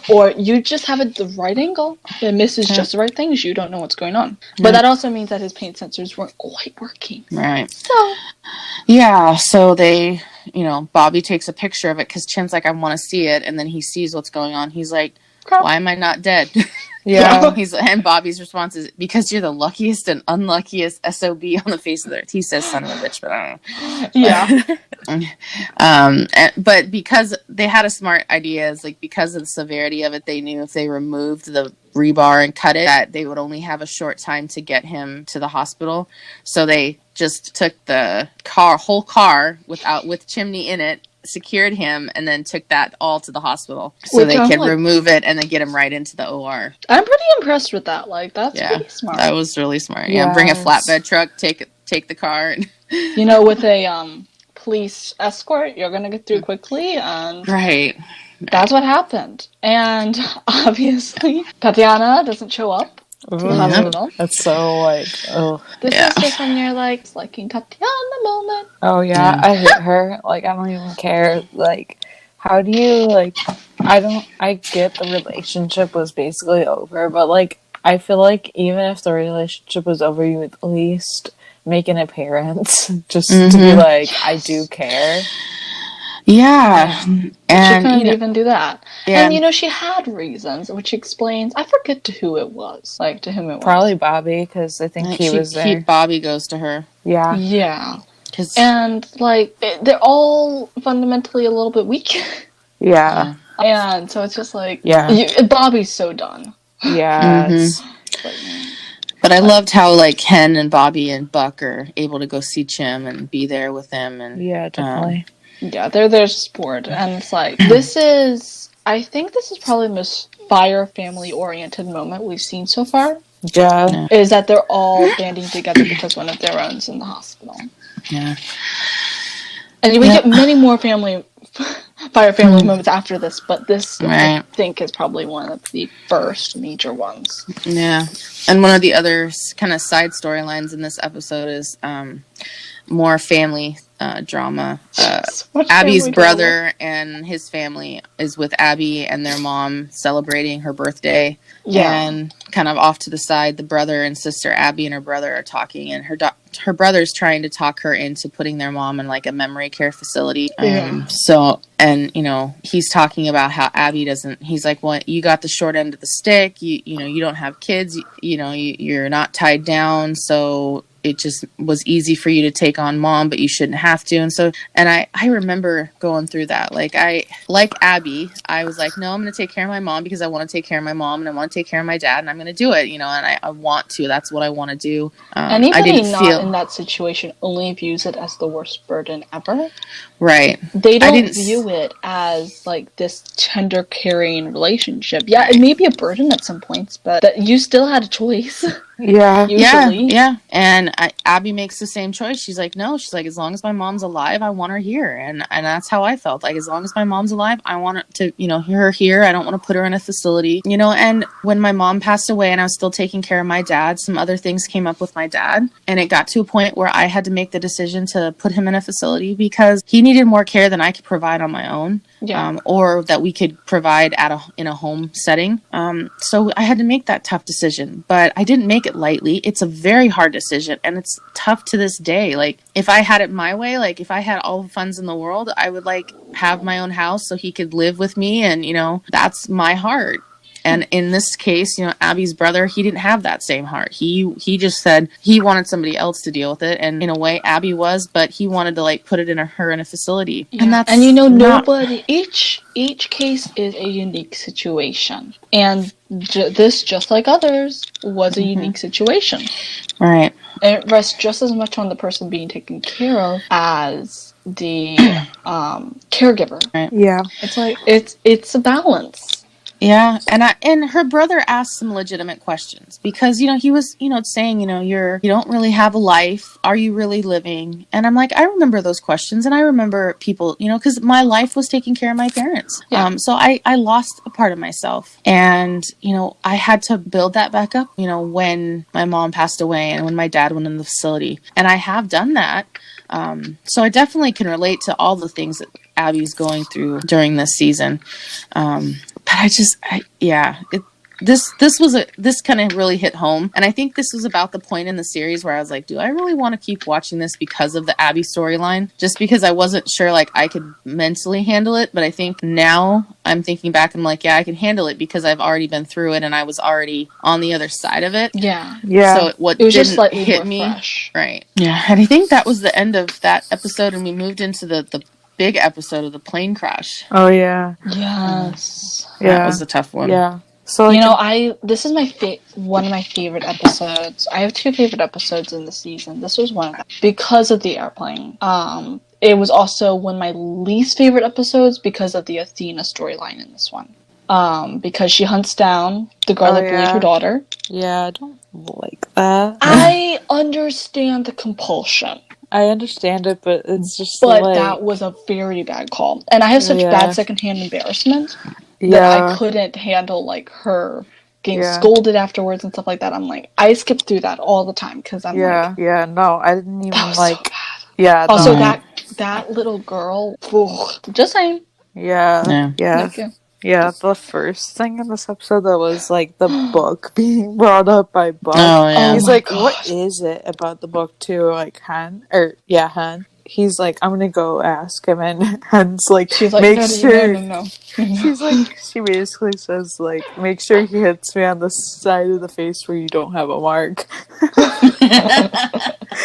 Or you just have it the right angle. It misses just the right things. You don't know what's going on. But that also means that his pain sensors weren't quite working. Right. So. Yeah, so Bobby takes a picture of it because Chim's like, I want to see it. And then he sees what's going on. He's like, Why am I not dead? Yeah. And Bobby's response is, because you're the luckiest and unluckiest SOB on the face of the earth. He says son of a bitch, but I don't know. Yeah. But because they had a smart idea, is like, because of the severity of it, they knew if they removed the rebar and cut it, that they would only have a short time to get him to the hospital. So they just took the whole car with chimney in it, secured him, and then took that all to the hospital so they could remove it and then get him right into the OR. I'm pretty impressed with that. Like, that's pretty smart. That was really smart. Yeah, bring a flatbed truck, take the car. You know, with a police escort, you're gonna get through quickly, and that's what happened. And obviously, Tatiana doesn't show up to the hospital. That's so like, oh. This is just when you're like, liking Tatiana moment. Oh yeah, I hate her. Like, I don't even care. Like, how do you, like, I get the relationship was basically over, but like, I feel like even if the relationship was over, you would at least make an appearance just to be like, I do care. Yeah. And she couldn't even do that. Yeah. And, you know, she had reasons, which explains, I forget to who it was. Like, to whom it was. Probably Bobby, because I think he was there. Bobby goes to her. Yeah. Yeah. And, like, they're all fundamentally a little bit weak. Yeah. And so it's just like, Bobby's so done. Yeah. But I loved how, like, Ken and Bobby and Buck are able to go see Chim and be there with him. And yeah, definitely. Yeah, they're their sport. And it's like, I think this is probably the most Fire family-oriented moment we've seen so far. Yeah. Is that they're all banding together because one of their own's in the hospital. Yeah. And we get many more Fire family moments after this, but this, I think, is probably one of the first major ones. Yeah. And one of the other kind of side storylines in this episode is more family drama. Abby's brother and his family is with Abby and their mom celebrating her birthday. Yeah. And kind of off to the side, the brother and sister, Abby and her brother, are talking, and her brother's trying to talk her into putting their mom in like a memory care facility. So, and you know, he's talking about how Abby doesn't, he's like, well, you got the short end of the stick. You know, you don't have kids, you're not tied down. So it just was easy for you to take on mom, but you shouldn't have to. And so, and I remember going through that. Like Abby, I was like, no, I'm going to take care of my mom because I want to take care of my mom and I want to take care of my dad and I'm going to do it, and I want to. That's what I want to do. Anybody not in that situation only views it as the worst burden ever. Right. They don't view it as like this tender, caring relationship. Yeah, it may be a burden at some points, but that you still had a choice. Yeah. Usually. Yeah. And Abby makes the same choice. She's like, no, she's like, as long as my mom's alive, I want her here. And that's how I felt. Like, as long as my mom's alive, I want her to, her here. I don't want to put her in a facility, and when my mom passed away and I was still taking care of my dad, some other things came up with my dad. And it got to a point where I had to make the decision to put him in a facility because he needed more care than I could provide on my own. Yeah. Or that we could provide in a home setting. So I had to make that tough decision, but I didn't make it lightly. It's a very hard decision and it's tough to this day. Like, if I had it my way, like if I had all the funds in the world, I would like have my own house so he could live with me, and that's my heart. And in this case, Abby's brother, he didn't have that same heart. He just said he wanted somebody else to deal with it. And in a way, Abby was, but he wanted to like put it in her in a facility. Yeah. And nobody, each case is a unique situation. And this, just like others, was a unique situation. Right. And it rests just as much on the person being taken care of as the caregiver. Right. Yeah. It's like, it's a balance. Yeah, and her brother asked some legitimate questions because he was saying you don't really have a life. Are you really living? And I'm like, I remember those questions, and I remember people because my life was taking care of my parents. Yeah. So I lost a part of myself, and I had to build that back up. When my mom passed away and when my dad went in the facility, and I have done that. So I definitely can relate to all the things that Abby's going through during this season. But this kind of really hit home, and I think this was about the point in the series where I was like, do I really want to keep watching this because of the Abby storyline? Just because I wasn't sure like I could mentally handle it, but I think now I'm thinking back, I'm like, yeah, I can handle it because I've already been through it and I was already on the other side of it. Yeah. Yeah. So it was didn't just slightly hit more me fresh. right. Yeah, and I think that was the end of that episode, and we moved into the big episode of the plane crash. Oh yeah. Yes. That was a tough one. Yeah. So like, You know, this is my one of my favorite episodes. I have 2 favorite episodes in the season. This was one of them because of the airplane. It was also one of my least favorite episodes because of the Athena storyline in this one. Because she hunts down the girl that bullied her daughter. Yeah, I don't like that. I understand the compulsion. I understand it, but it's just But that was a very bad call. And I have such bad secondhand embarrassment that I couldn't handle, like, her getting scolded afterwards and stuff like that. I'm like, I skip through that all the time because I'm like... Yeah, no, I didn't even, that was like... so bad. Yeah, also, that little girl... just saying. Yeah. Thank you. Yeah, the first thing in this episode that was, like, the book being brought up by Buck. Oh, yeah. He's like, what is it about the book, too? Like, Hen? He's like, I'm gonna go ask him, and Hen's like, she's like, no. She's like, she basically says, like, make sure he hits me on the side of the face where you don't have a mark.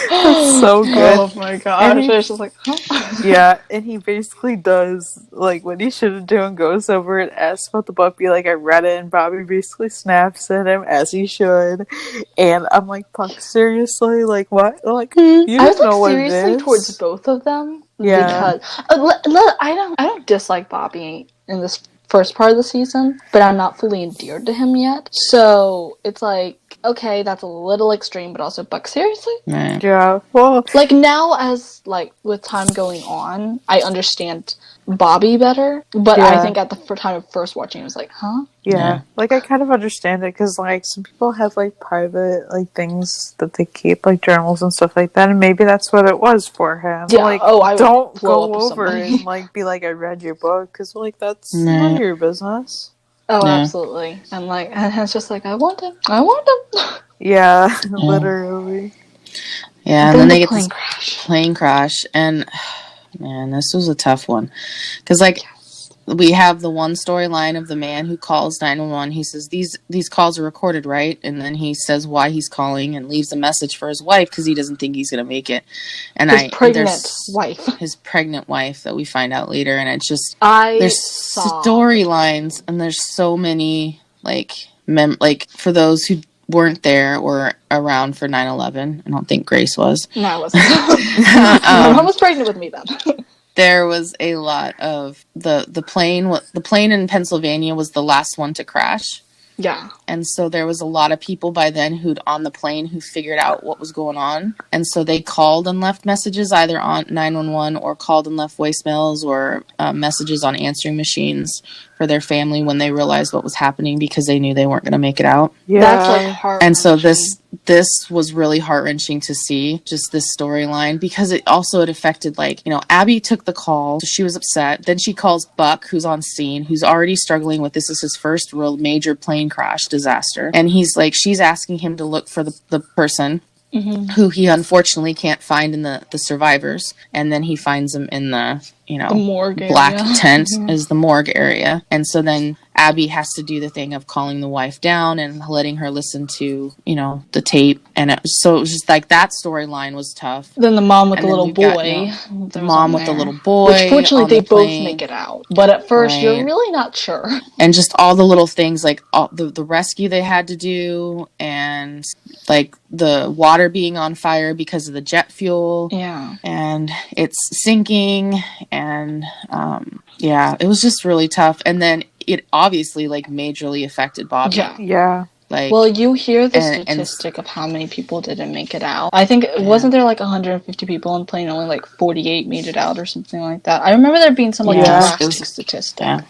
That's so good. Oh my gosh. I was just like, huh? Yeah, and he basically does, like, what he shouldn't do and goes over and asks about the book, be like, I read it, and Bobby basically snaps at him, as he should. And I'm like, Puck, seriously? Like, what? Like, you don't know what it is. Seriously towards both of them. Yeah. Because I don't dislike Bobby in this first part of the season, but I'm not fully endeared to him yet. So it's like, okay, that's a little extreme, but also, Buck, seriously? Yeah. Well, like, now as, like, with time going on, I understand Bobby better, but I think at the time of first watching, it was like, huh? Yeah. Like, I kind of understand it, because, like, some people have, like, private, like, things that they keep, like, journals and stuff like that, and maybe that's what it was for him. Yeah, like, I don't go over and, like, be like, I read your book, because, like, that's none of your business. Oh, absolutely. And, like, and it's just like, I want him. Yeah, literally. Yeah, and then they get this plane crash, and, man, this was a tough one. Because, like, we have the one storyline of the man who calls 911. He says, these calls are recorded, right? And then he says why he's calling and leaves a message for his wife because he doesn't think he's going to make it. And his pregnant wife that we find out later. And it's just, there's storylines, and there's so many, like, for those who weren't there or around for 9/11. I don't think Grace was. No, I wasn't. My mom was pregnant with me then. There was a lot of the plane in Pennsylvania was the last one to crash. Yeah. And so there was a lot of people by then who'd on the plane who figured out what was going on. And so they called and left messages either on 911 or called and left voicemails or messages on answering machines for their family when they realized what was happening because they knew they weren't going to make it out. Yeah. That's like heart-wrenching. And so this was really heart-wrenching to see, just this storyline, because it affected, like, you know, Abby took the call, so she was upset. Then she calls Buck, who's on scene, who's already struggling with this is his first real major plane crash disaster. And he's like, she's asking him to look for the person who he unfortunately can't find in the survivors. And then he finds them in the morgue black area. tent is the morgue area. And so then Abby has to do the thing of calling the wife down and letting her listen to, the tape. And so it was just like that storyline was tough. Then the mom with the little boy. The mom with the little boy. Which fortunately they both make it out. But at first you're really not sure. And just all the little things, like all the rescue they had to do, and like the water being on fire because of the jet fuel. Yeah. And it's sinking. And it was just really tough. And then it obviously, like, majorly affected Bobby. Yeah. Like, well, you hear the statistic of how many people didn't make it out. I think, wasn't there like 150 people on the plane, only like 48 made it out or something like that? I remember there being some like drastic statistic. Yeah.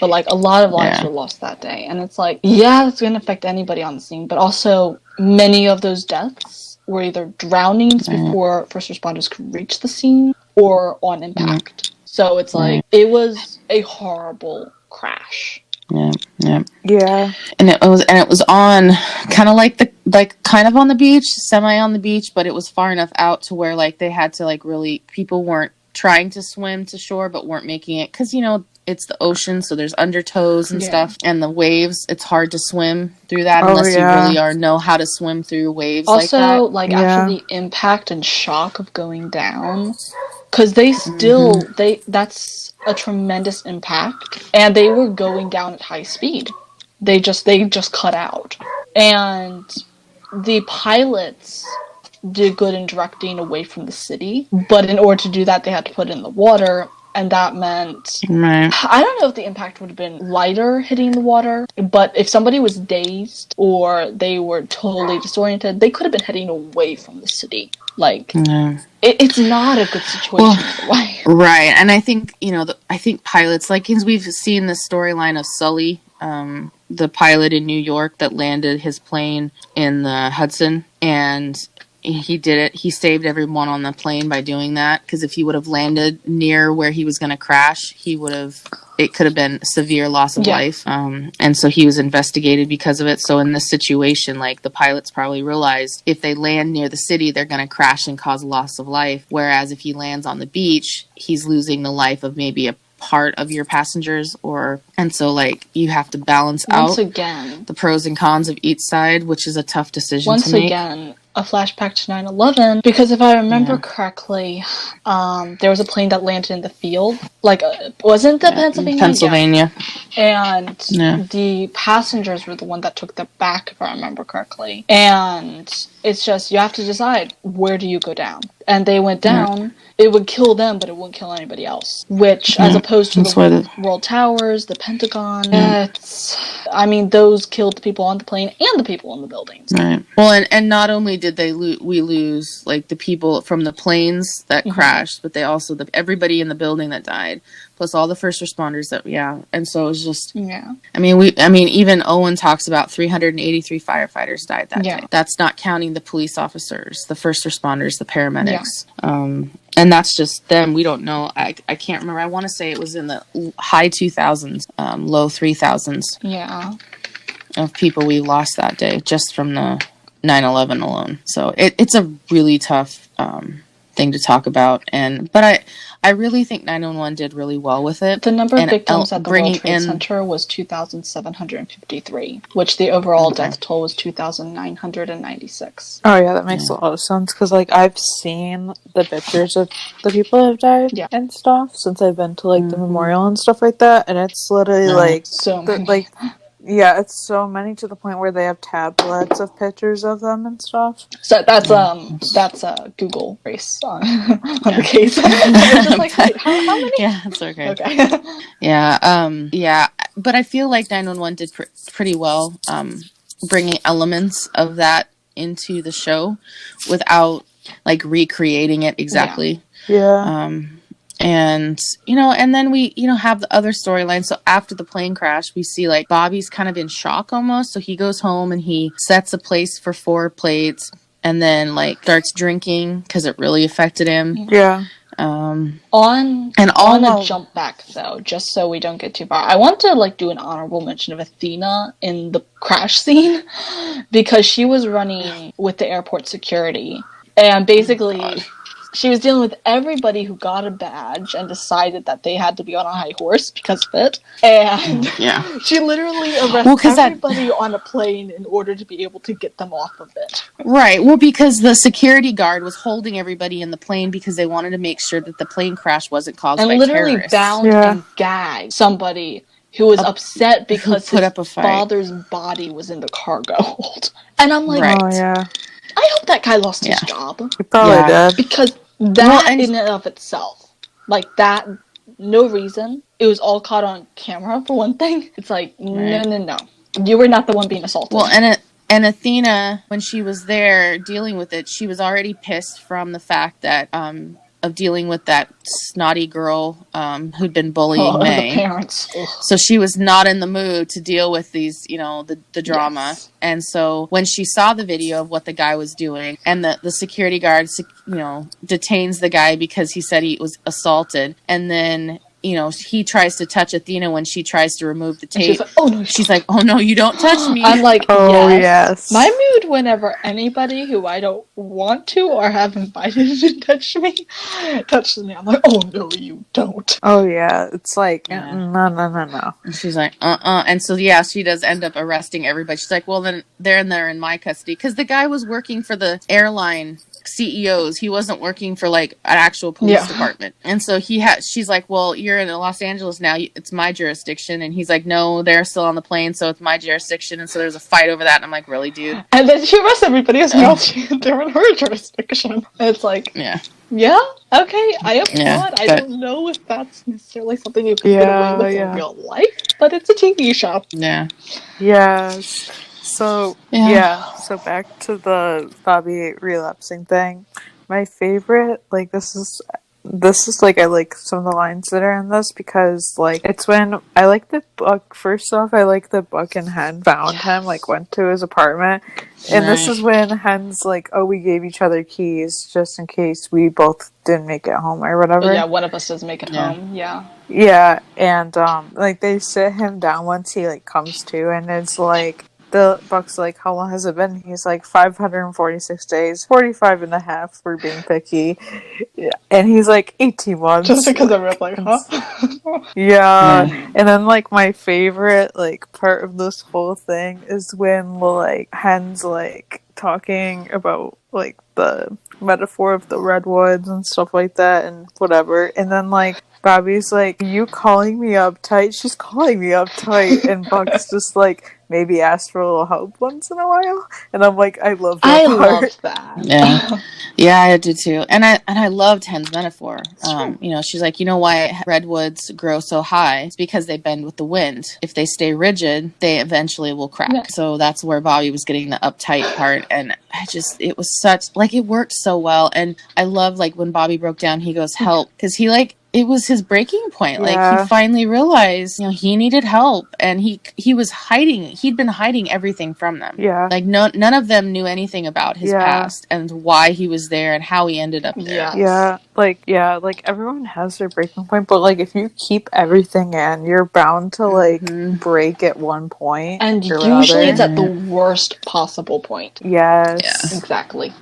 But like a lot of lives were lost that day. And it's like, it's going to affect anybody on the scene. But also, many of those deaths were either drownings before first responders could reach the scene or on impact. So it's like, it was a horrible crash. Yeah, yeah. Yeah. And it was on kind of kind of on the beach, semi on the beach, but it was far enough out to where like they had to like really, people weren't trying to swim to shore but weren't making it, because it's the ocean, so there's undertows and stuff, and the waves, it's hard to swim through that unless you really know how to swim through waves like that. Also, like after the impact and shock of going down, because they still that's a tremendous impact, and they were going down at high speed. They just cut out, and the pilots did good in directing away from the city, but in order to do that, they had to put it in the water. And that meant, I don't know if the impact would have been lighter hitting the water, but if somebody was dazed or they were totally disoriented, they could have been heading away from the city. Like, it's not a good situation either way. Right, and I think, I think pilots, like, we've seen the storyline of Sully, the pilot in New York that landed his plane in the Hudson, and he did it. He saved everyone on the plane by doing that, because if he would have landed near where he was going to crash, it could have been severe loss of life. And so he was investigated because of it. So in this situation, like, the pilots probably realized if they land near the city, they're going to crash and cause loss of life. Whereas if he lands on the beach, he's losing the life of maybe a part of your passengers, and so like you have to balance out the pros and cons of each side, which is a tough decision to make. Once again, a flashback to 9/11, because if I remember correctly, there was a plane that landed in the field, like wasn't that Pennsylvania? And the passengers were the one that took the back, if I remember correctly. And it's just, you have to decide, where do you go down? And they went down. It would kill them, but it wouldn't kill anybody else. Which, as opposed to the World Towers, the Pentagon, those killed the people on the plane and the people in the buildings. Right. Well, and not only did we lose like the people from the planes that crashed, but they also everybody in the building that died, plus all the first responders and so it was just even Owen talks about 383 firefighters died that day. That's not counting the police officers, the first responders, the paramedics. And that's just them. We don't know. I can't remember. I want to say it was in the high 2000s, low 3000s. Yeah. Of people we lost that day just from the 9/11 alone. So it's a really tough thing to talk about. But I really think 911 did really well with it. The number of victims at the World Trade Center was 2,753, which the overall death toll was 2,996. Oh yeah, that makes a lot of sense, because like I've seen the pictures of the people who have died and stuff since I've been to like the memorial and stuff like that, and it's literally like so many. It's so many, to the point where they have tablets of pictures of them and stuff. So that's a Google race on the case. It's just like, wait, how many? Yeah, that's okay. But I feel like 911 did pretty well bringing elements of that into the show without like recreating it exactly. And then we have the other storyline. So after the plane crash, we see like Bobby's kind of in shock almost. So he goes home and he sets a place for 4 plates and then like starts drinking because it really affected him. On a jump back though, just so we don't get too far, I want to like do an honorable mention of Athena in the crash scene, because she was running with the airport security, and basically she was dealing with everybody who got a badge and decided that they had to be on a high horse because of it. And she literally arrested everybody on a plane in order to be able to get them off of it. Right. Well, because the security guard was holding everybody in the plane because they wanted to make sure that the plane crash wasn't caused by terrorists. And literally bound and gagged somebody who was upset because his father's body was in the cargo hold. And I'm like, I hope that guy lost his job. He probably did. Because that in and of itself, like that, no reason. It was all caught on camera for one thing. It's like, no. You were not the one being assaulted. Well, and Athena, when she was there dealing with it, she was already pissed from the fact that of dealing with that snotty girl who'd been bullying May. The parents. So she was not in the mood to deal with these, the drama. Yes. And so when she saw the video of what the guy was doing, and the security guard, detains the guy because he said he was assaulted, and then he tries to touch Athena when she tries to remove the tape. She's like, oh no, you don't touch me. I'm like, Oh, yes. yes. My mood whenever anybody who I don't want to or have invited to touches me, I'm like, oh no, you don't. Oh, yeah. It's like, Yeah. no. And she's like, And so, yeah, she does end up arresting everybody. She's like, well, then they're in my custody. Because the guy was working for the airline CEOs. He wasn't working for like an actual police department. And so she's like, well, you're in Los Angeles now. It's my jurisdiction. And he's like, no, they're still on the plane. So it's my jurisdiction. And so there's a fight over that. And I'm like, really, dude? And then she arrests everybody as well. They're in her jurisdiction. And it's like, yeah, okay, I applaud. Yeah, I don't know if that's necessarily something you can get away with in real life, but it's a TV show. Yeah. Yes. So, so back to the Bobby relapsing thing. My favorite, like, this is like, I like some of the lines that are in this because, like, it's when I like the book. First off, I like the book and Hen found him, like, went to his apartment. And this is when Hen's like, oh, we gave each other keys just in case we both didn't make it home or whatever. Yeah, one of us doesn't make it home. Yeah. Yeah, and, like, they sit him down once he, like, comes to, and it's like, the Buck's like, how long has it been? He's like, 546 days, 45 and a half for being picky. Yeah. And he's like, 18 months. Just because I'm like, huh? Yeah. And then, like, my favorite, like, part of this whole thing is when, like, Hen's, like, talking about, like, the metaphor of the redwoods and stuff like that and whatever. And then, like, Bobby's like, you calling me uptight? She's calling me uptight. And Buck's just like, maybe ask for a little help once in a while. And I'm like, I love that part. Loved that. Yeah. Yeah, I did too. And I loved Hen's metaphor. She's like, you know why redwoods grow so high? It's because they bend with the wind. If they stay rigid, they eventually will crack. Yeah. So that's where Bobby was getting the uptight part. And it was such, like, it worked so well. And I love, like, when Bobby broke down, he goes, help. Because he, like, it was his breaking point. Yeah. Like, he finally realized, he needed help, and he was hiding. He'd been hiding everything from them. Yeah. Like, none of them knew anything about his past and why he was there and how he ended up there. Yes. Like, everyone has their breaking point, but, like, if you keep everything in, you're bound to, like, break at one point. And usually it's at the worst possible point. Yes. Yeah. Exactly.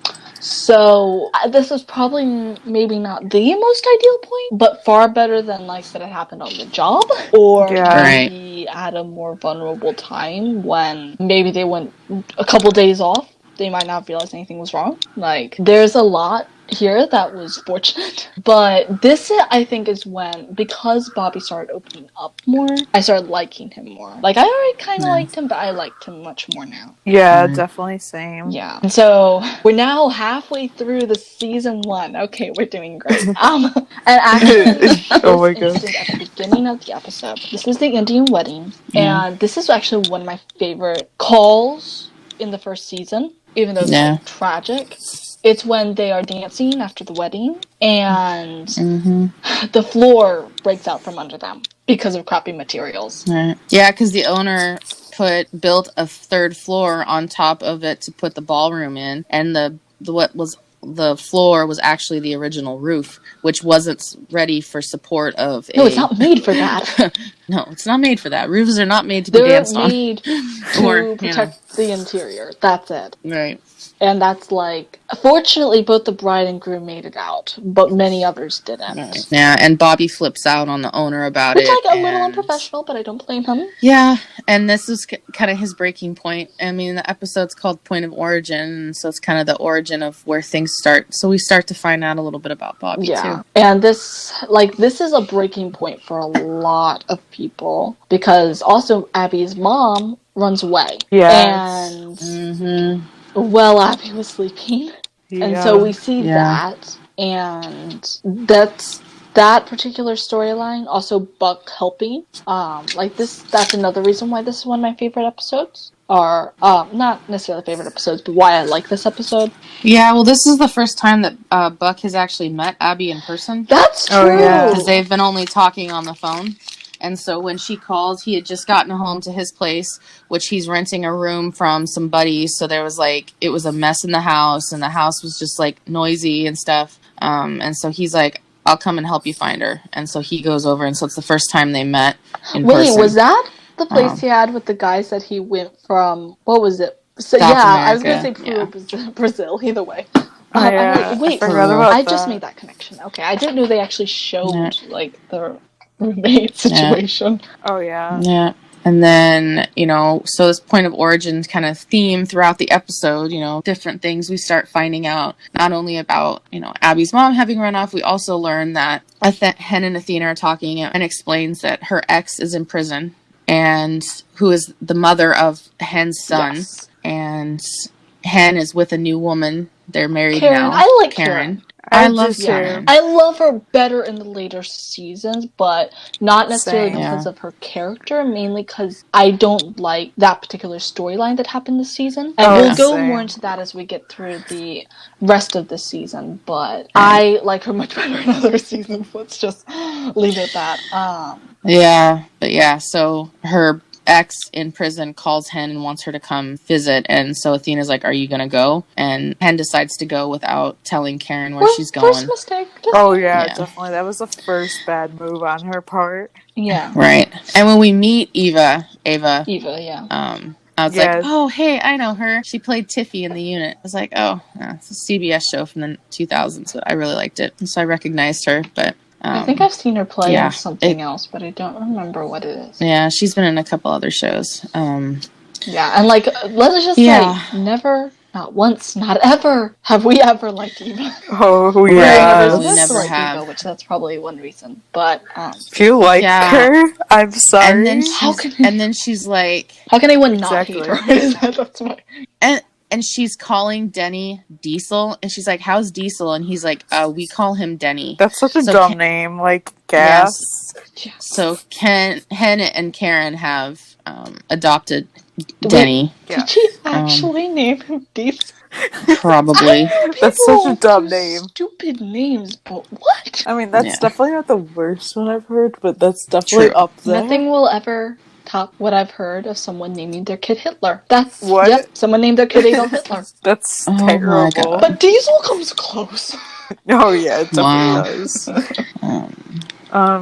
So, this is probably maybe not the most ideal point, but far better than, like, that it happened on the job, or maybe at a more vulnerable time when maybe they went a couple days off. They might not realize anything was wrong. Like, there's a lot here that was fortunate. But this, I think, is when, because Bobby started opening up more, I started liking him more. Like, I already kind of liked him, but I liked him much more now. Yeah, definitely same. Yeah. And so, we're now halfway through the season 1. Okay, we're doing great. And actually, oh my god. At the beginning of the episode, this is the Indian wedding, and this is actually one of my favorite calls in the first season, even though it's tragic. It's when they are dancing after the wedding, and the floor breaks out from under them because of crappy materials. Right. Yeah, because the owner built a third floor on top of it to put the ballroom in, and the floor was actually the original roof, which wasn't ready for support of No, it's not made for that. No, it's not made for that. Roofs are not made to be danced on. They're made to protect the interior. That's it. Right. And that's like, fortunately, both the bride and groom made it out, but many others didn't. Right. Yeah, and Bobby flips out on the owner about it. Which, like, a little unprofessional, but I don't blame him. Yeah, and this is kind of his breaking point. I mean, the episode's called Point of Origin, so it's kind of the origin of where things start. So we start to find out a little bit about Bobby, too. And this is a breaking point for a lot of people, because also Abby's mom runs away. Yes. And well, Abby was sleeping. Yeah. And so we see that, and that particular storyline, also Buck helping. That's another reason why this is one of my favorite episodes. Or, not necessarily favorite episodes, but why I like this episode. Yeah, well, this is the first time that Buck has actually met Abby in person. That's true! Oh, yeah. Because they've been only talking on the phone. And so when she called, he had just gotten home to his place, which he's renting a room from some buddies. So there was it was a mess in the house, and the house was just noisy and stuff. And so he's like, I'll come and help you find her. And so he goes over, and so it's the first time they met in Wait, person. was that the place he had with the guys that he went from? What was it? So, South I was gonna say America, Peru, Brazil. Either way. Oh, I'm yeah, like, wait, I forgot about I that. just made that connection. Okay, I didn't know they actually showed Yeah. like the roommate situation. Oh yeah. Yeah. And then, so this point of origin kind of theme throughout the episode, different things we start finding out, not only about, Abby's mom having run off, we also learn that Hen and Athena are talking and explains that her ex is in prison and who is the mother of Hen's son. Yes. And Hen is with a new woman. They're married Karen, now. I like Karen. I love Karen. I love her better in the later seasons, but not necessarily Same. because of her character, mainly because I don't like that particular storyline that happened this season. And we'll go more into that as we get through the rest of the season, but I like her much better in other seasons. Let's just leave it at that. So her ex in prison calls Hen and wants her to come visit, and so Athena's like, are you gonna go? And Hen decides to go without telling Karen where she's going. First mistake. Oh yeah, definitely. That was the first bad move on her part. Yeah. Right. And when we meet Eva, yeah. I was like, oh, hey, I know her. She played Tiffy in The Unit. I was like, oh, it's a CBS show from the 2000s, but I really liked it. And so I recognized her, but I think I've seen her play in something else, but I don't remember what it is. Yeah, she's been in a couple other shows. Yeah, and like, let's just say, never, not once, not ever, have we ever liked Eva. Oh, yeah. We never have. Eva, which that's probably one reason. But, if you like her, I'm sorry. And then she's like... How can anyone not hate her? That's why. And she's calling Denny Diesel, and she's like, how's Diesel? And he's like, we call him Denny. That's such a dumb name, like gas. Yes. So Hen and Karen have adopted Denny. Did she actually name him Diesel? Probably. That's such a dumb name. Stupid names, but what? I mean, that's definitely not the worst one I've heard, but that's definitely up there. Nothing will ever top what I've heard of someone naming their kid Hitler. That's what? Yep, someone named their kid Adolf Hitler. That's terrible. But Diesel comes close. Oh yeah, it definitely does.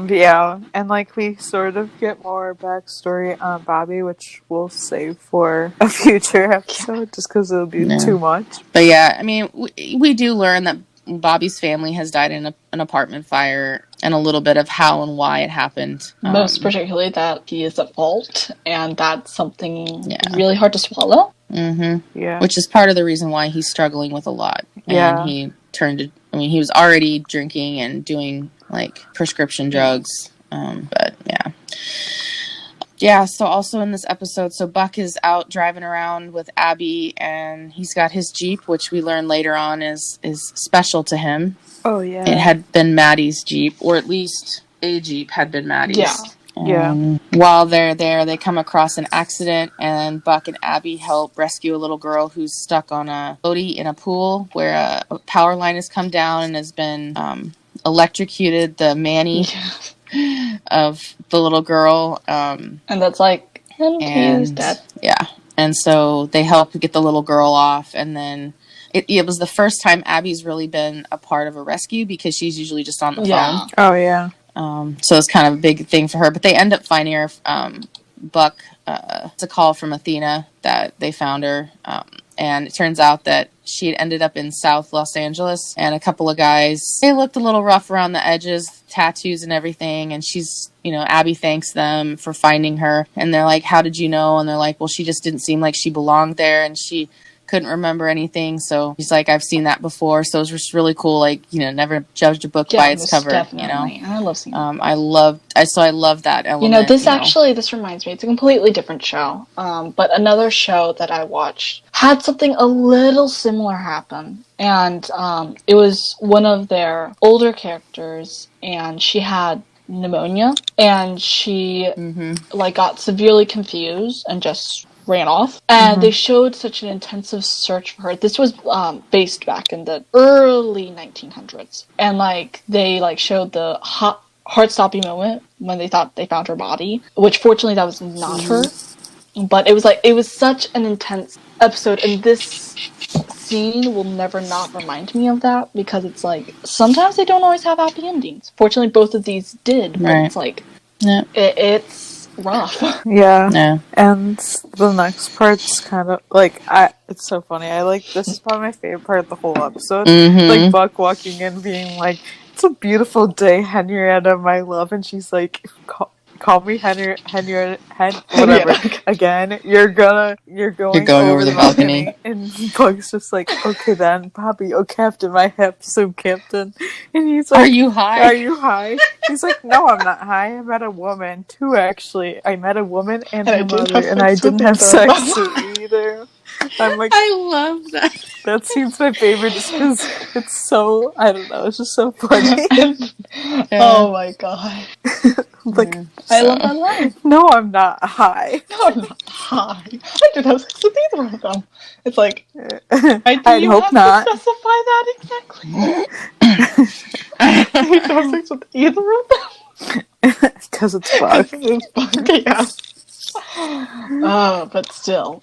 Yeah, and like we sort of get more backstory on Bobby, which we'll save for a future episode, just because it'll be too much. But yeah, I mean, we do learn that Bobby's family has died in an apartment fire, and a little bit of how and why it happened. Most particularly that he is at fault, and that's something really hard to swallow. Mm-hmm. Yeah. Which is part of the reason why he's struggling with a lot. And he he was already drinking and doing like prescription drugs. But yeah. Yeah, so also in this episode, so Buck is out driving around with Abby, and he's got his Jeep, which we learn later on is special to him. Oh, yeah. It had been Maddie's Jeep, or at least a Jeep had been Maddie's. Yeah. While they're there, they come across an accident, and Buck and Abby help rescue a little girl who's stuck on a floaty in a pool where a power line has come down and has been electrocuted the Manny of the little girl. And that's like, he's dead. Yeah. And so they help get the little girl off, and then it was the first time Abby's really been a part of a rescue, because she's usually just on the phone. Oh, yeah. So it's kind of a big thing for her, but they end up finding her. Buck, it's a call from Athena that they found her, and it turns out that she had ended up in South Los Angeles, and a couple of guys, they looked a little rough around the edges, tattoos and everything, and she's, Abby thanks them for finding her, and they're like, how did you know? And they're like, well, she just didn't seem like she belonged there, and she couldn't remember anything. So he's like, I've seen that before. So it was just really cool. Like, never judged a book by its cover. Definitely. I love seeing that. I love that element. This reminds me, it's a completely different show. But another show that I watched had something a little similar happen. And it was one of their older characters, and she had pneumonia, and she got severely confused and just ran off, and they showed such an intensive search for her. This was based back in the early 1900s, and they showed the heart-stopping moment when they thought they found her body, which fortunately that was not her, but it was such an intense episode, and this scene will never not remind me of that, because it's like, sometimes they don't always have happy endings. Fortunately, both of these did, but Right. it's like, Yeah. it's rough. Yeah. Yeah. And the next part's kind of like it's so funny. This is probably my favorite part of the whole episode. Mhm. Like Buck walking in being like, "It's a beautiful day, Henrietta, my love," and she's like, Call me Henrietta, whatever. Again, you're going over the balcony. And Buck's just like, "Okay then, Bobby, oh Captain, my episode captain." And he's like, Are you high? Are you high? He's like, "No, I'm not high. I met a woman too, actually. I met a woman and her mother, and I didn't have sex with either." I'm like, I love that. that scene's my favorite just because it's so, I don't know, it's just so funny. Oh my god. Like, I love that line. "No, I'm not high." No, I'm not high. I didn't have sex with either of them. It's like, I'd hope have not. to specify that exactly? You don't have sex with either of them? Because it's Buck. It's Buck, yeah. Oh, but still.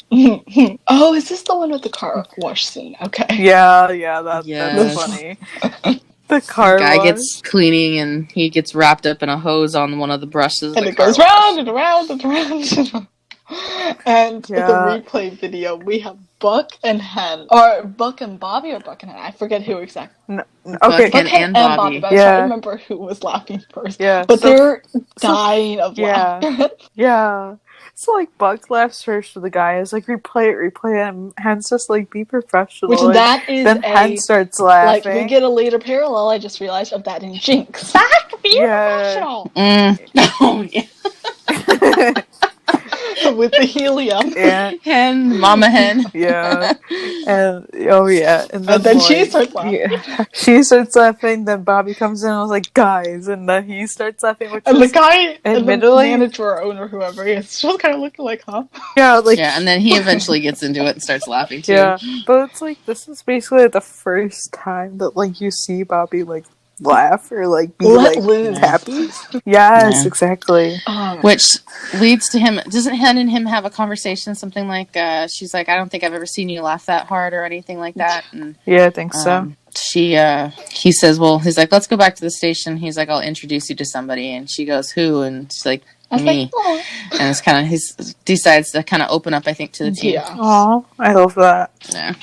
Oh, is this the one with the car wash scene? Okay. Yeah, that's Yes. funny. The car Guy wash. gets cleaning and he gets wrapped up in a hose on one of the brushes. And it goes round and around and around and around. And the replay video, we have Buck and Hen, or Buck and Bobby, or Buck and Hen. I forget who exactly. Okay, Buck and Bobby. But I was trying to remember who was laughing first. Yeah, but they're dying of laughter. Yeah. So like Buck laughs first for the guy is like replay it, and Hen's just like be professional. Which that is then Hen starts laughing. Like we get a later parallel. I just realized of that in Jinx. Back, be professional. Oh yeah. With the helium. Yeah. Hen, Mama Hen. Yeah. And and then she starts laughing. Yeah. She starts laughing, then Bobby comes in and was like, "Guys," and then he starts laughing, which and the guy, admittedly, and the manager or owner, whoever he is, still kind of looking like, huh? Yeah, and then he eventually gets into it and starts laughing too. Yeah, but it's like this is basically the first time that like you see Bobby like laugh or like be loose. Happy. Yes, exactly. Which leads to him. Doesn't Hen and him have a conversation? Something like, she's like, "I don't think I've ever seen you laugh that hard," or anything like that. And yeah, I think so. He says, "Well," he's like, "Let's go back to the station." He's like, "I'll introduce you to somebody," and she goes, "Who?" And she's like, "Me." Like, and it's kind of he decides to kind of open up, I think, to the team. Yeah. Oh, I love that. Yeah.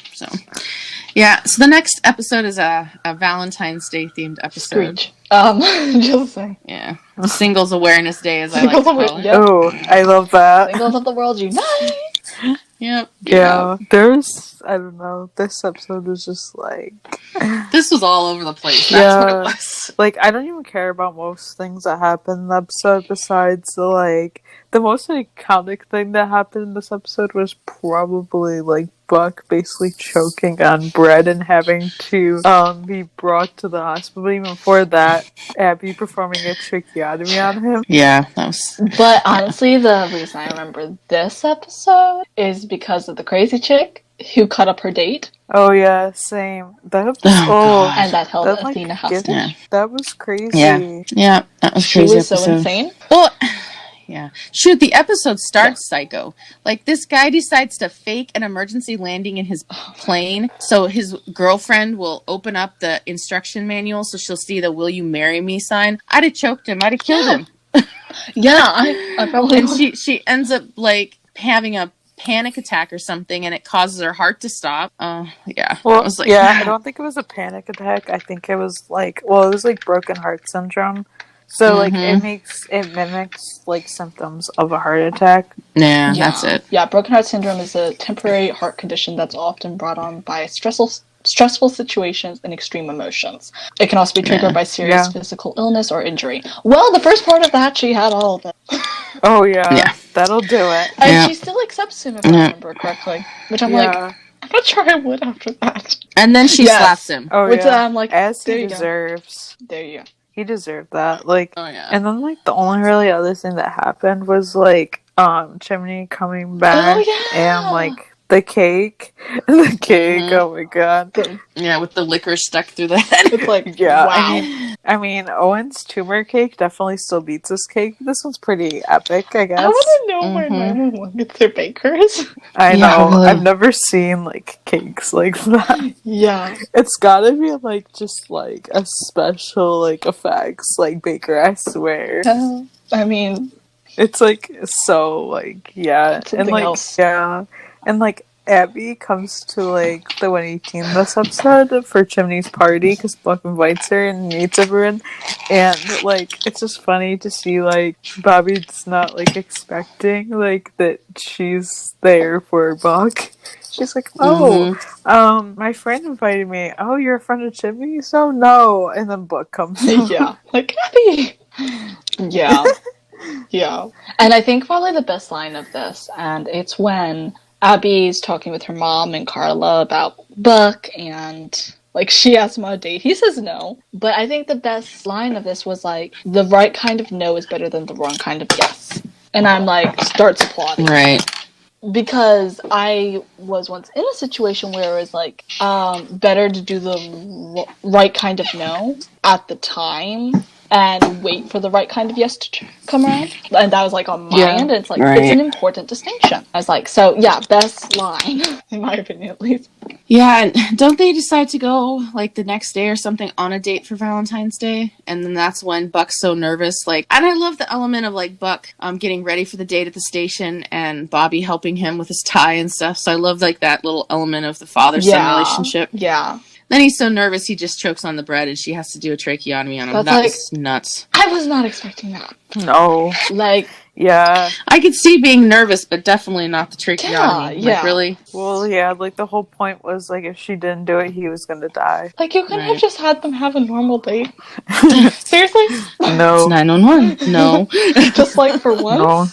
So the next episode is a Valentine's Day themed episode. Screech. Just saying. Yeah. Singles Awareness Day, as I like to call it. Yep. Oh, I love that. Singles of the world unite. Yep. Yeah. There's, I don't know. This episode was just like, this was all over the place. That's what it was. Like, I don't even care about most things that happen in the episode besides the most iconic thing that happened in this episode was probably like Buck basically choking on bread and having to be brought to the hospital. But even before that, Abby performing a tracheotomy on him. Yeah, that was. But honestly, the reason I remember this episode is because of the crazy chick who cut up her date. Oh yeah, same. That was and that held Athena hostage. Yeah. That was crazy. Yeah, that was she crazy. Was so insane. Well, yeah. Shoot, the episode starts psycho. Like, this guy decides to fake an emergency landing in his plane so his girlfriend will open up the instruction manual so she'll see the "Will you marry me" sign. I'd have choked him. I'd have killed him. Yeah, I probably. And she ends up like having a panic attack or something, and it causes her heart to stop. Yeah. Well, I was like, I don't think it was a panic attack. I think it was like, it was like broken heart syndrome. So like it mimics like symptoms of a heart attack. Yeah, that's it. Yeah, broken heart syndrome is a temporary heart condition that's often brought on by stressful situations and extreme emotions. It can also be triggered by serious physical illness or injury. Well, the first part of that, she had all of it. Oh yeah. That'll do it. And she still accepts him, if I remember correctly. Which I'm like, I'm not sure I would after that. And then she slaps him. Oh which I'm like, as he deserves. There you go. He deserved that. Like, and then like the only really other thing that happened was like Chimney coming back and like the cake. Oh my god. Yeah, with the licorice stuck through the head. It's like, wow. I mean, Owen's tumor cake definitely still beats this cake. This one's pretty epic, I guess. I want to know why 911 gets their bakers. I Yeah, know. really. I've never seen like cakes like that. Yeah. It's gotta be like just like a special like effects like baker, I swear. I mean, It's like so like yeah. Something and like else. yeah. And like Abby comes to like the 118 this episode for Chimney's party because Buck invites her and meets everyone, and like it's just funny to see like Bobby's not like expecting like that she's there for Buck. She's like, my friend invited me. Oh, you're a friend of Chimney's? Oh no, and then Buck comes. Yeah. Like, Abby! Yeah. Yeah. And I think probably the best line of this, and it's when Abby's talking with her mom and Carla about Buck, and like she asks him on a date. He says no. But I think the best line of this was like, the right kind of no is better than the wrong kind of yes. And I'm like, starts applauding. Right. Because I was once in a situation where it was like, better to do the right kind of no at the time and wait for the right kind of yes to come around. And that was like on my end, and it's like, it's an important distinction. I was like, so yeah, best line, in my opinion at least. Yeah, and don't they decide to go like the next day or something on a date for Valentine's Day? And then that's when Buck's so nervous. Like, and I love the element of like Buck getting ready for the date at the station and Bobby helping him with his tie and stuff. So I love like that little element of the father-son relationship. Yeah. Then he's so nervous he just chokes on the bread and she has to do a tracheotomy on him. That's nuts. I was not expecting that. No. Like, yeah. I could see being nervous, but definitely not the tracheotomy. Yeah. Like, really? Well, yeah, like the whole point was like if she didn't do it, he was gonna die. Like, you couldn't have just had them have a normal date. Seriously? No. It's 911. No. Just like for once? No.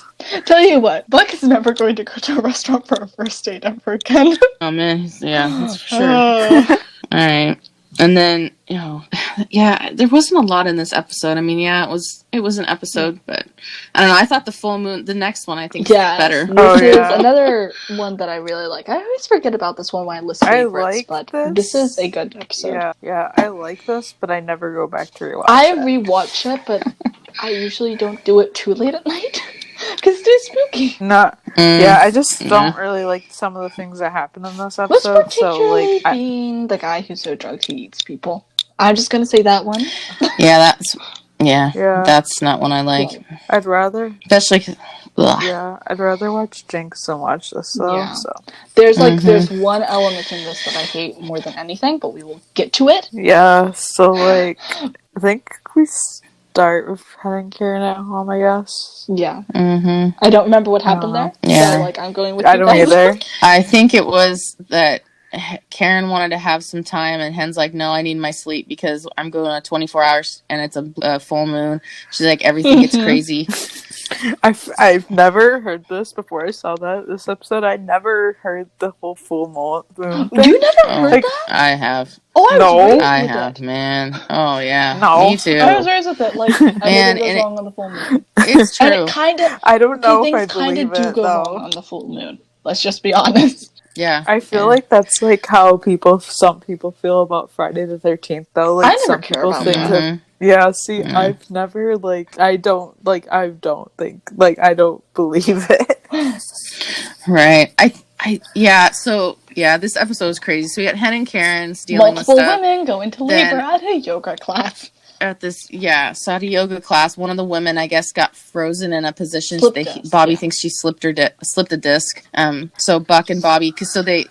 Tell you what, Buck is never going to go to a restaurant for a first date ever again. Oh, man. Yeah, that's for sure. All right. And then, yeah, there wasn't a lot in this episode. I mean, yeah, it was an episode, but I don't know. I thought the full moon, the next one, I think is better. This is another one that I really like. I always forget about this one when I list favorites, but this is a good episode. Yeah, I like this, but I never go back to rewatch I rewatch it, but I usually don't do it too late at night. Because it's too spooky. Yeah, I just don't really like some of the things that happen in this episode. Most particularly being the guy who's so drugged he eats people. I'm just gonna say that one. That's not one I like. I'd rather, especially. I'd rather watch Jinx than watch this though. Yeah. So there's there's one element in this that I hate more than anything, but we will get to it. Yeah. So like, I think we start with Helen Karen at home, I guess. Yeah. I don't remember what happened there. Yeah. So I'm going with I don't either. I think it was that Karen wanted to have some time, and Hen's like, no, I need my sleep because I'm going on 24 hours and it's a full moon. She's like, everything gets crazy. I've never heard this before I saw this episode. I never heard the whole full moon thing. You never heard that? I have. Oh, I have, man. Oh, yeah. No. Me too. I was raised with it. Like, man, everything goes wrong on the full moon. It's true. And it kind of, I don't know if I things kind believe of do it, go though. wrong on the full moon. Let's just be honest. Yeah. I feel like that's like how some people feel about Friday the 13th, though. Like, I never some care people about think that. that. Yeah, see, I've never, like, I don't believe it. Right. So this episode is crazy. So we got Hen and Karen's dealing Multiple with stuff. women go into labor at a yoga class. At this, at a yoga class, one of the women, I guess, got frozen in a position. Disc, Bobby thinks she slipped a disc. So Buck and Bobby,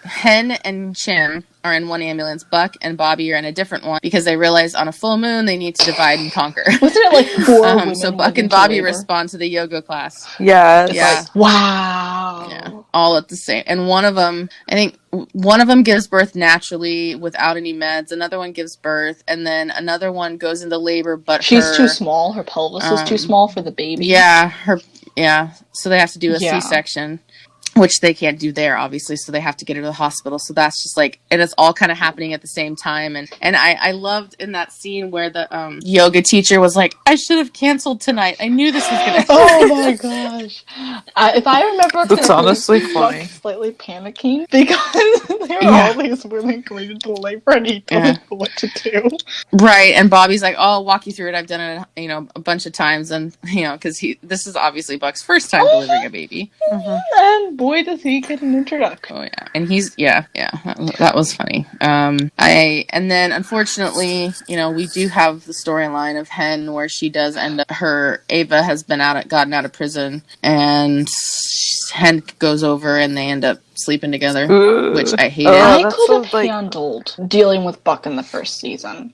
Hen and Chim are in one ambulance. Buck and Bobby are in a different one because they realize on a full moon they need to divide and conquer. Wasn't it like 4 women? So Buck and Bobby respond to the yoga class. Yeah. Like, wow. Yeah. All at the same. And one of them gives birth naturally without any meds. Another one gives birth, and then another one goes into labor, but she's too small. Her pelvis is too small for the baby. Yeah. So they have to do a C-section. which they can't do there, obviously, so they have to get her to the hospital. So that's just like, and it's all kind of happening at the same time. And I loved in that scene where the yoga teacher was like, I should have canceled tonight. I knew this was gonna. Oh my gosh! If I remember That's correctly, honestly Buck funny. slightly panicking because there were all these women going into labor, and he doesn't know what to do. Right, and Bobby's like, "Oh, I'll walk you through it. I've done it, a bunch of times, and because this is obviously Buck's first time delivering a baby." And boy, does he get an introduction! Oh yeah, and he's that was funny. And then unfortunately, we do have the storyline of Hen where she does end up. Ava has gotten out of prison, and Hen goes over, and they end up sleeping together, which I hated. I could have handled dealing with Buck in the first season,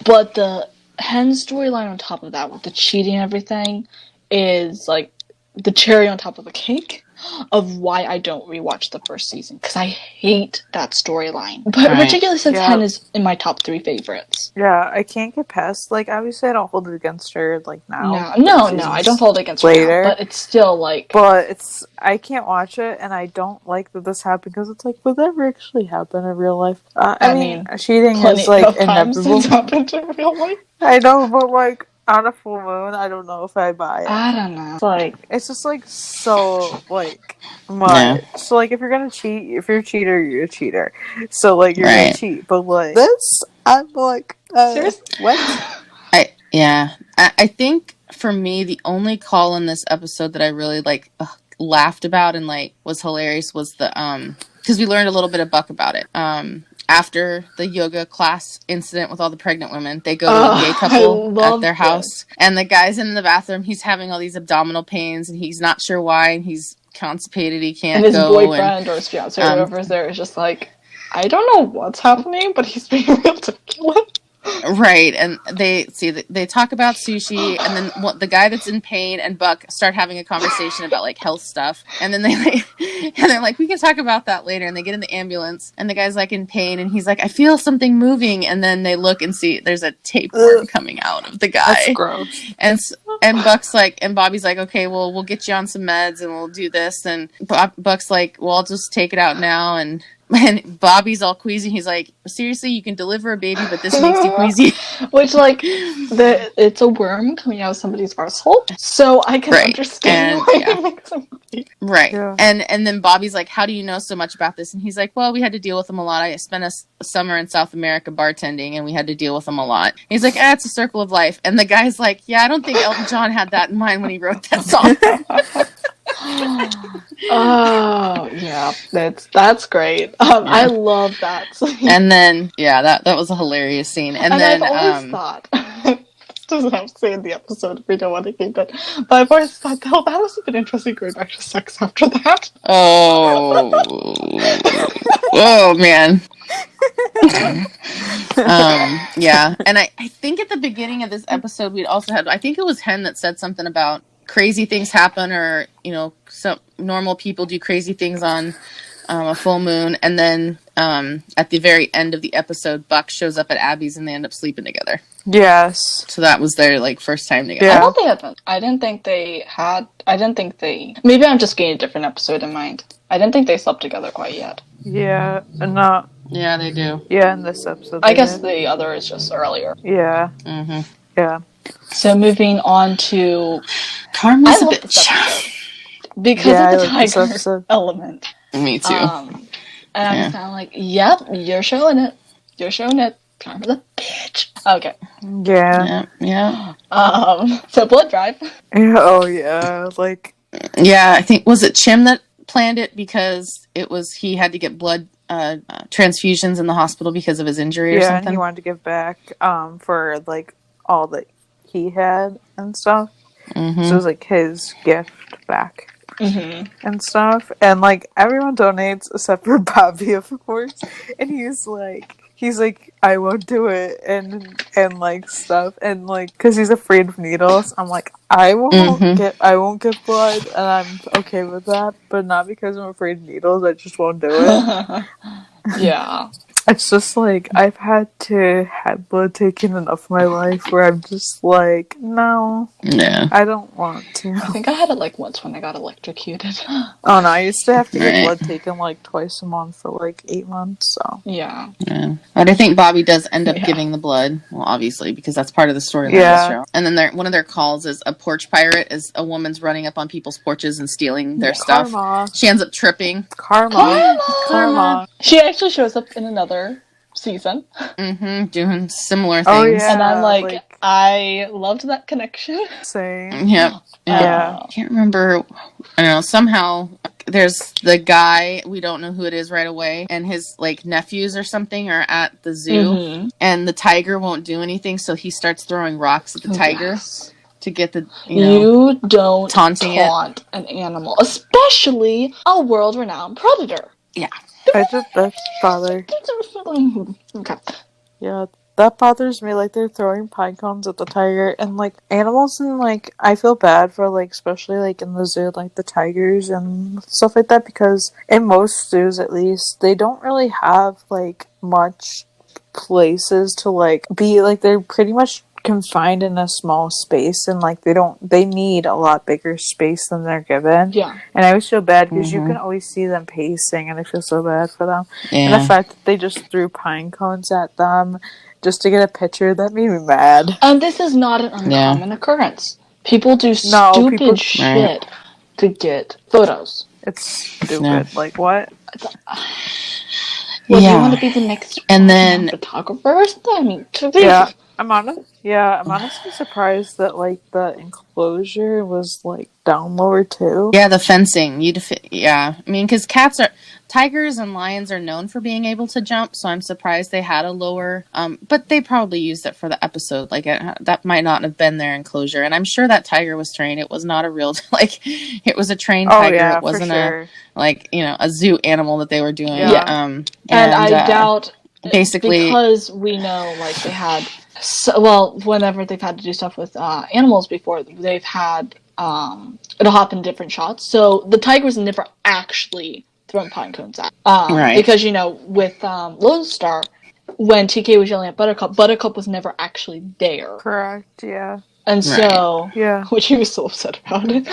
but the Hen storyline on top of that, with the cheating and everything, is like the cherry on top of the cake of why I don't rewatch the first season, because I hate that storyline. But particularly since Hen is in my top 3 favorites. Yeah, I can't get past, obviously I don't hold it against her, now. No, I don't hold it against her now, but it's still, But I can't watch it, and I don't like that this happened, because it's would that ever actually happen in real life? I mean, cheating is, inevitable. It's happened in real life. I know, but, on a full moon, I don't know if I buy it. I don't know. It's just, so, much. Yeah. So, if you're gonna cheat, if you're a cheater, you're a cheater. So, you're gonna cheat. But, this, I'm seriously? What? I think, for me, the only call in this episode that I really, laughed about and, was hilarious was the, because we learned a little bit of Buck about it. After the yoga class incident with all the pregnant women, they go to a gay couple at their house, and the guy's in the bathroom. He's having all these abdominal pains, and he's not sure why, and he's constipated. He can't go. And his boyfriend or his fiance or whoever is there is just I don't know what's happening, but he's being real ridiculous. Right, and they talk about sushi, and then the guy that's in pain and Buck start having a conversation about health stuff, and then they're like, we can talk about that later, and they get in the ambulance, and the guy's in pain, and he's like, I feel something moving, and then they look and see there's a tapeworm coming out of the guy. That's gross. And Buck's and Bobby's like, okay, well, we'll get you on some meds, and we'll do this, and Buck's like, well, I'll just take it out now, and Bobby's all queasy. He's like, seriously, you can deliver a baby, but this makes you queasy. Which, it's a worm coming out of somebody's arsehole. So I can understand why it makes them queasy. Right. Yeah. And then Bobby's like, how do you know so much about this? And he's like, well, we had to deal with them a lot. I spent a summer in South America bartending, and we had to deal with them a lot. He's like, it's a circle of life. And the guy's like, yeah, I don't think Elton John had that in mind when he wrote that song. Oh yeah, that's great. I love that. And then that was a hilarious scene. And then I've always thought this doesn't have to say in the episode if we don't want to keep it, but I've always thought that was a bit interesting going back to sex after that. Oh man. Yeah, and I think at the beginning of this episode we'd also had, I think it was Hen that said something about crazy things happen, or some normal people do crazy things on a full moon, and then at the very end of the episode, Buck shows up at Abby's and they end up sleeping together. Yes. So that was their first time together. Yeah. I didn't think they had. Maybe I'm just getting a different episode in mind. I didn't think they slept together quite yet. Yeah, not. Yeah, they do. Yeah, in this episode. I guess the other is just earlier. Yeah. Mm-hmm. Yeah. So moving on to Karma's a bitch. Because of the tiger element. Me too. And I'm just kind of like, yep, you're showing it. You're showing it. Karma's a bitch. Okay. Yeah. So blood drive. Yeah, oh yeah, Yeah, I think, was it Chim that planned it because he had to get blood transfusions in the hospital because of his injury or something? Yeah, and he wanted to give back for all that he had and stuff. Mm-hmm. So it was his gift back. Mm-hmm. And stuff. And everyone donates except for Bobby, of course. And he's like, I won't do it, and stuff, and because he's afraid of needles. I'm like, I won't get blood, and I'm okay with that, but not because I'm afraid of needles. I just won't do it. Yeah. It's just like I've had to have blood taken enough in my life where I'm just like, no, Yeah. I don't want to. I think I had it like once when I got electrocuted. Oh no, I used to have to get Right. blood taken like twice a month for like 8 months. So Yeah. Yeah. But I think Bobby does end up Yeah. giving the blood. Well, obviously, because that's part of the storyline of Yeah. the show. And then one of their calls is a porch pirate, is a woman's running up on people's porches and stealing their stuff. Karma, She ends up tripping. karma. She actually shows up in another season. Doing similar things. Oh yeah, And I'm like, I loved that connection. same. Yep. Yeah. I can't remember. I don't know. Somehow there's the guy, we don't know who it is right away, and his like nephews or something are at the zoo, and the tiger won't do anything, so he starts throwing rocks at the tiger to get the you don't taunting taunt an animal, especially a world-renowned predator. Yeah. That bother. Okay. Yeah, that bothers me. Like they're throwing pine cones at the tiger, and like animals, and like I feel bad for like especially like in the zoo, like the tigers and stuff like that, because in most zoos, at least, they don't really have like much places to like be. Like they're pretty much confined in a small space, and like they need a lot bigger space than they're given. Yeah. And I always feel bad because you can always see them pacing, and I feel so bad for them. And the Yeah. fact that they just threw pine cones at them just to get a picture, that made me mad. And this is not an uncommon occurrence. People do No, stupid people- shit to get photos. It's stupid. Yeah. Like what? Well, do you want to be the next And then photographer or something? I mean, to be Yeah. I'm honestly surprised that like the enclosure was like down lower too. yeah, the fencing. I mean, because tigers and lions are known for being able to jump, so I'm surprised they had a lower. But they probably used it for the episode. Like that might not have been their enclosure, and I'm sure that tiger was trained. It was not a real it was a trained tiger. Yeah, It wasn't for sure. a zoo animal that they were doing. Yeah. and I doubt basically because we know like they had whenever they've had to do stuff with animals before, they've had it'll happen in different shots. So the tiger was never actually thrown pine cones at. Right. Because with Lone Star, when TK was yelling at Buttercup was never actually there. Correct. Yeah. And so, Yeah. which he was so upset about it.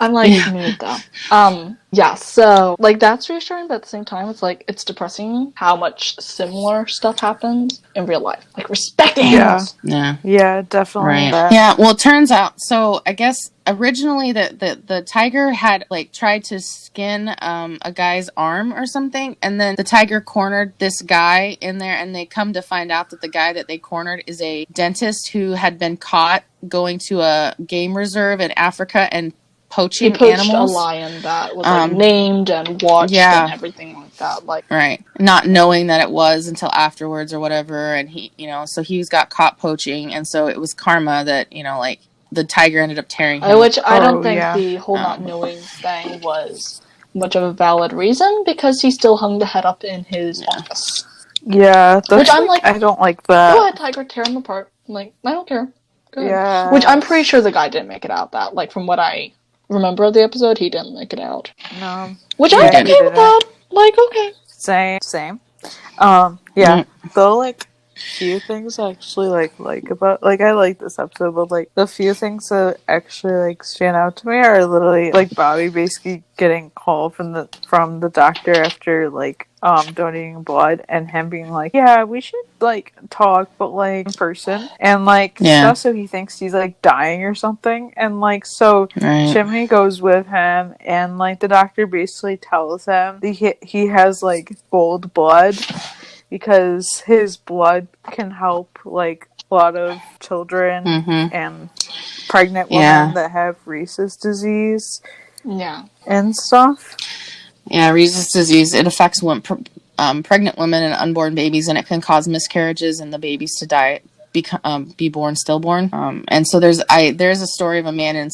I'm like, me though. Yeah, so, like, that's reassuring, but at the same time, it's like, it's depressing how much similar stuff happens in real life. Like, respect animals! Yeah. Yeah, definitely. Right. That. Yeah. Well, it turns out. So I guess originally the tiger had like tried to skin a guy's arm or something, and then the tiger cornered this guy in there, and they come to find out that the guy that they cornered is a dentist who had been caught going to a game reserve in Africa and poaching He poached animals. a lion that was like named and watched and everything like that. Like, right, not knowing that it was until afterwards or whatever, and he, so he's got caught poaching, and so it was karma that like the tiger ended up tearing him. which I don't think yeah. the whole not knowing thing was much of a valid reason, because he still hung the head up in his office. Yeah, Which I'm like, I don't like that. Go ahead, tiger, tear him apart. I'm like, I don't care. Go ahead. Yeah. Which I'm pretty sure the guy didn't make it out that. Like, from what I remember of the episode, he didn't make it out. No. Which I'm okay with that. Like, okay. Same. Yeah. Though, like, few things I actually like about, like, I like this episode, but like the few things that actually like stand out to me are literally like Bobby basically getting called from the doctor after like donating blood, and him being like, yeah, we should like talk, but like in person, and like stuff, so he thinks he's like dying or something, and like so Chimney goes with him, and like the doctor basically tells him that he has like gold blood, because his blood can help like a lot of children and pregnant women that have Rhesus disease and stuff. Yeah, Rhesus disease, it affects pregnant women and unborn babies, and it can cause miscarriages and the babies to die, be born stillborn. And so there's a story of a man in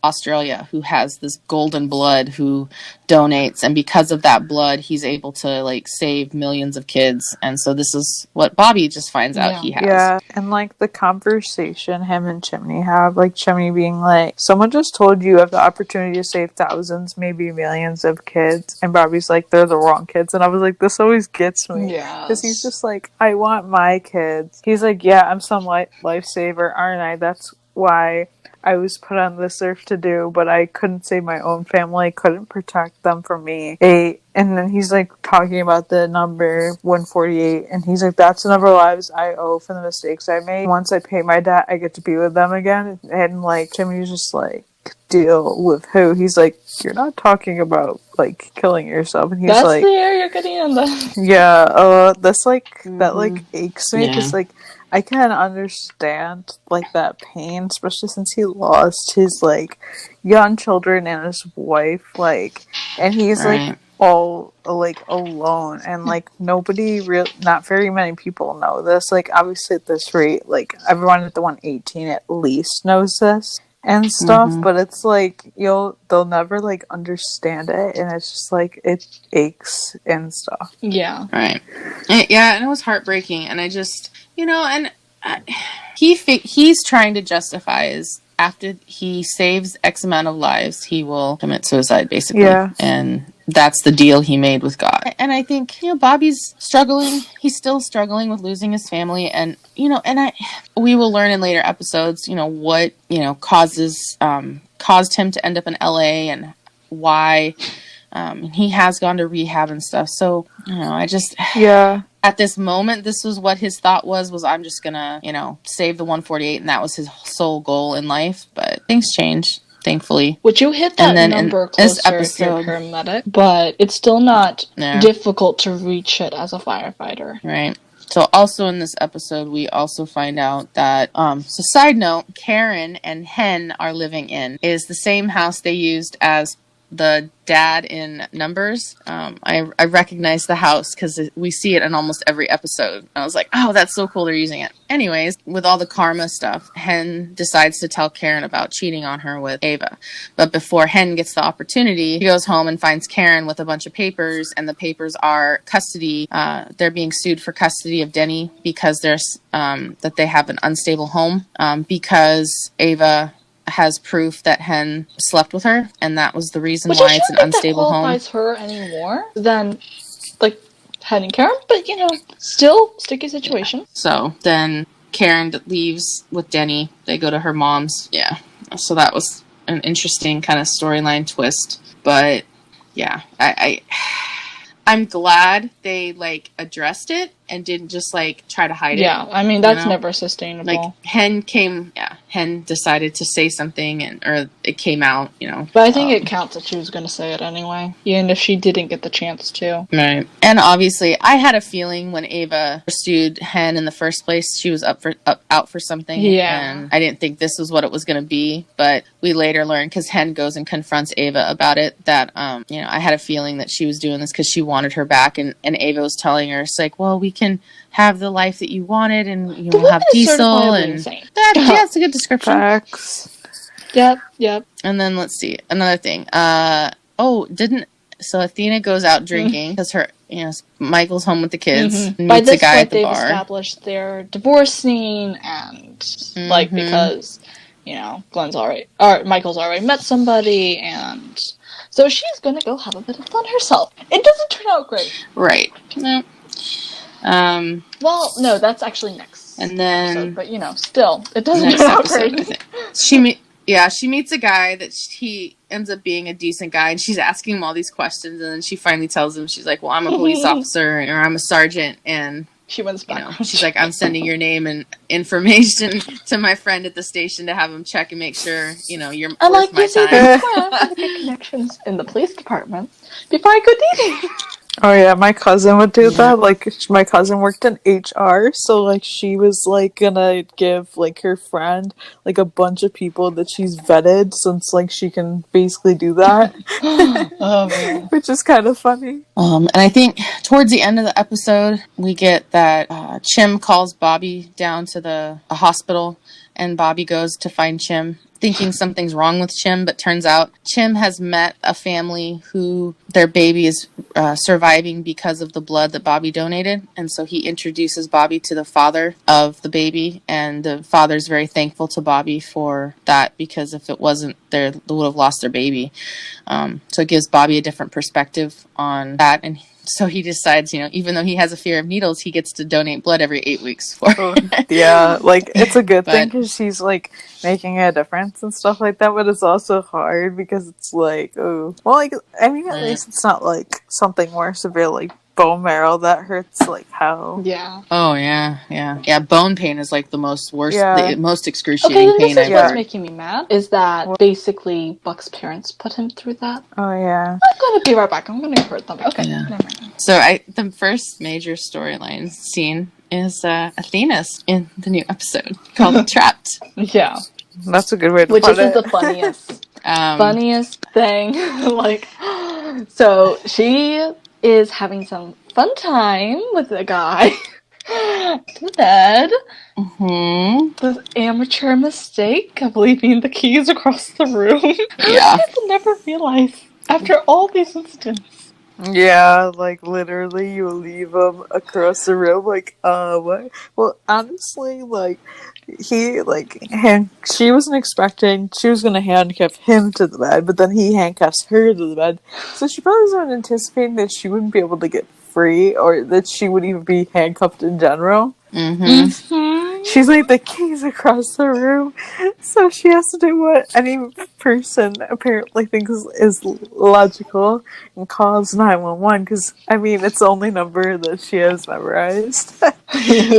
Australia who has this golden blood who donates, and because of that blood he's able to like save millions of kids. And so this is what Bobby just finds out he has. Yeah, and like the conversation him and Chimney have, like Chimney being like, someone just told you have the opportunity to save thousands, maybe millions of kids, and Bobby's like, they're the wrong kids. And I was like, this always gets me, because he's just like, I want my kids. He's like, yeah, I'm some lifesaver, aren't I? That's why I was put on this earth to do, but I couldn't save my own family, couldn't protect them from me. And then he's like talking about the number 148, and he's like, that's the number of lives I owe for the mistakes I made. Once I pay my debt, I get to be with them again. And like Jimmy's just like, deal with who? He's like, you're not talking about like killing yourself. And he's that's like, the air you're getting in the that's like that like aches me, because like I can understand like that pain, especially since he lost his like young children and his wife, like, and he's like all like alone, and like not very many people know this. Like obviously at this rate, like everyone at the 118 at least knows this and stuff, but it's like they'll never like understand it, and it's just like it aches and stuff. Yeah, and it was heartbreaking, and I just and he's trying to justify his, after he saves X amount of lives, he will commit suicide, basically. And that's the deal he made with God. And I think, Bobby's struggling. He's still struggling with losing his family. And, we will learn in later episodes, what, caused him to end up in LA and why. He has gone to rehab and stuff. So, at this moment, this was what his thought was I'm just gonna, save the 148, and that was his sole goal in life. But things change, thankfully. Would you hit that number closer if you're a paramedic? But it's still not difficult to reach it as a firefighter. Right. So also in this episode, we also find out that, so side note, Karen and Hen are living in is the same house they used as the dad in Numbers. I recognize the house because we see it in almost every episode. I was like, oh, that's so cool they're using it. Anyways, with all the karma stuff, Hen decides to tell Karen about cheating on her with Ava. But before Hen gets the opportunity, she goes home and finds Karen with a bunch of papers, and the papers are custody. They're being sued for custody of Denny because there's that they have an unstable home because Ava has proof that Hen slept with her, and that was the reason why it's an unstable home. Which I don't think that qualifies her any more than, like, Hen and Karen, but, still sticky situation. Yeah. So then Karen leaves with Denny. They go to her mom's. Yeah. So that was an interesting kind of storyline twist. But, yeah, I'm glad they, like, addressed it and didn't just, like, try to hide it. Yeah, I mean, that's never sustainable. Like, Hen decided to say something, or it came out, But I think it counts that she was going to say it anyway, even if she didn't get the chance to. Right. And obviously, I had a feeling when Ava pursued Hen in the first place, she was out for something. Yeah. And I didn't think this was what it was going to be, but we later learned, because Hen goes and confronts Ava about it, that, I had a feeling that she was doing this because she wanted her back, and Ava was telling her, it's like, well, we can have the life that you wanted, and you'll have Diesel, and that's a good description. Facts. Yep. And then let's see, another thing. So Athena goes out drinking because her, Michael's home with the kids. And By meets this a guy point, at the they've bar. established their divorce scene, and because Michael's already met somebody, and so she's gonna go have a bit of fun herself. It doesn't turn out great. Right. No. Well, no, that's actually next. And then, episode, but still, it doesn't turn out great. She meets a guy that he ends up being a decent guy, and she's asking him all these questions, and then she finally tells him, she's like, well, I'm a police officer, or I'm a sergeant, and she wins back. She's like, I'm sending your name and information to my friend at the station to have him check and make sure, you're worth my time. I have good connections in the police department before I go dating. Oh yeah, my cousin would do that. Like, my cousin worked in HR, so like she was like gonna give like her friend like a bunch of people that she's vetted, since like she can basically do that. Oh man, which is kind of funny. And I think towards the end of the episode, we get that Chim calls Bobby down to a hospital, and Bobby goes to find Chim, thinking something's wrong with Chim, but turns out Chim has met a family who their baby is surviving because of the blood that Bobby donated. And so he introduces Bobby to the father of the baby, and the father's very thankful to Bobby for that, because if it wasn't, they would have lost their baby. So it gives Bobby a different perspective on that, and so he decides, even though he has a fear of needles, he gets to donate blood every 8 weeks for it. Yeah, like, it's a good thing because she's, like, making a difference and stuff like that, but it's also hard because it's like, oh. Well, like, I mean, at least it's not, like, something more severe, like bone marrow that hurts like hell. Yeah. Oh, yeah. Yeah, bone pain is, like, the most excruciating Okay, pain this is I've what's heard. making me mad, is that basically Buck's parents put him through that. Oh, yeah. I'm gonna be right back. I'm gonna hurt them. Okay, Yeah. never mind. So the first major storyline scene is Athena's in the new episode called Trapped. Yeah. That's a good way to Which put is it. the funniest thing. Like, so she is having some fun time with a guy. Then, this amateur mistake of leaving the keys across the room. Yeah. People never realize after all these incidents. Yeah, like, literally, you leave them across the room, like, what? Well, honestly, like, she wasn't expecting, she was gonna handcuff him to the bed, but then he handcuffs her to the bed, so she probably wasn't anticipating that she wouldn't be able to get free, or that she would even be handcuffed in general. She's like, the keys across the room, so she has to do what any person apparently thinks is logical and calls 911, because, I mean, it's the only number that she has memorized.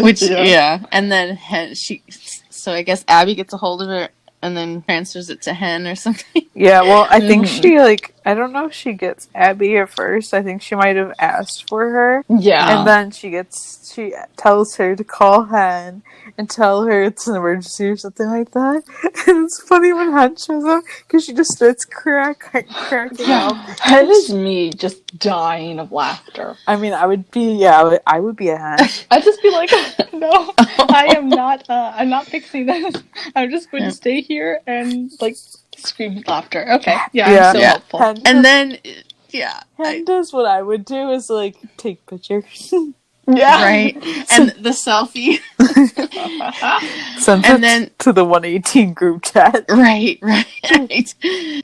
Which, yeah. And then so I guess Abby gets a hold of it and then transfers it to Hen or something. Yeah, well, I think she, I don't know if she gets Abby at first. I think she might have asked for her. Yeah. And then she tells her to call Hen and tell her it's an emergency or something like that. And it's funny when Hen shows up because she just starts cracking up. Hen is me just dying of laughter. I mean, I would be a Hen. I'd just be like, no, I am not, I'm not fixing this. I'm just going to stay here and, like, scream with laughter. Okay, I'm so helpful. Hen does what I would do is, like, take pictures. Yeah. Right. And the selfie. Send it to the 118 group chat. Right.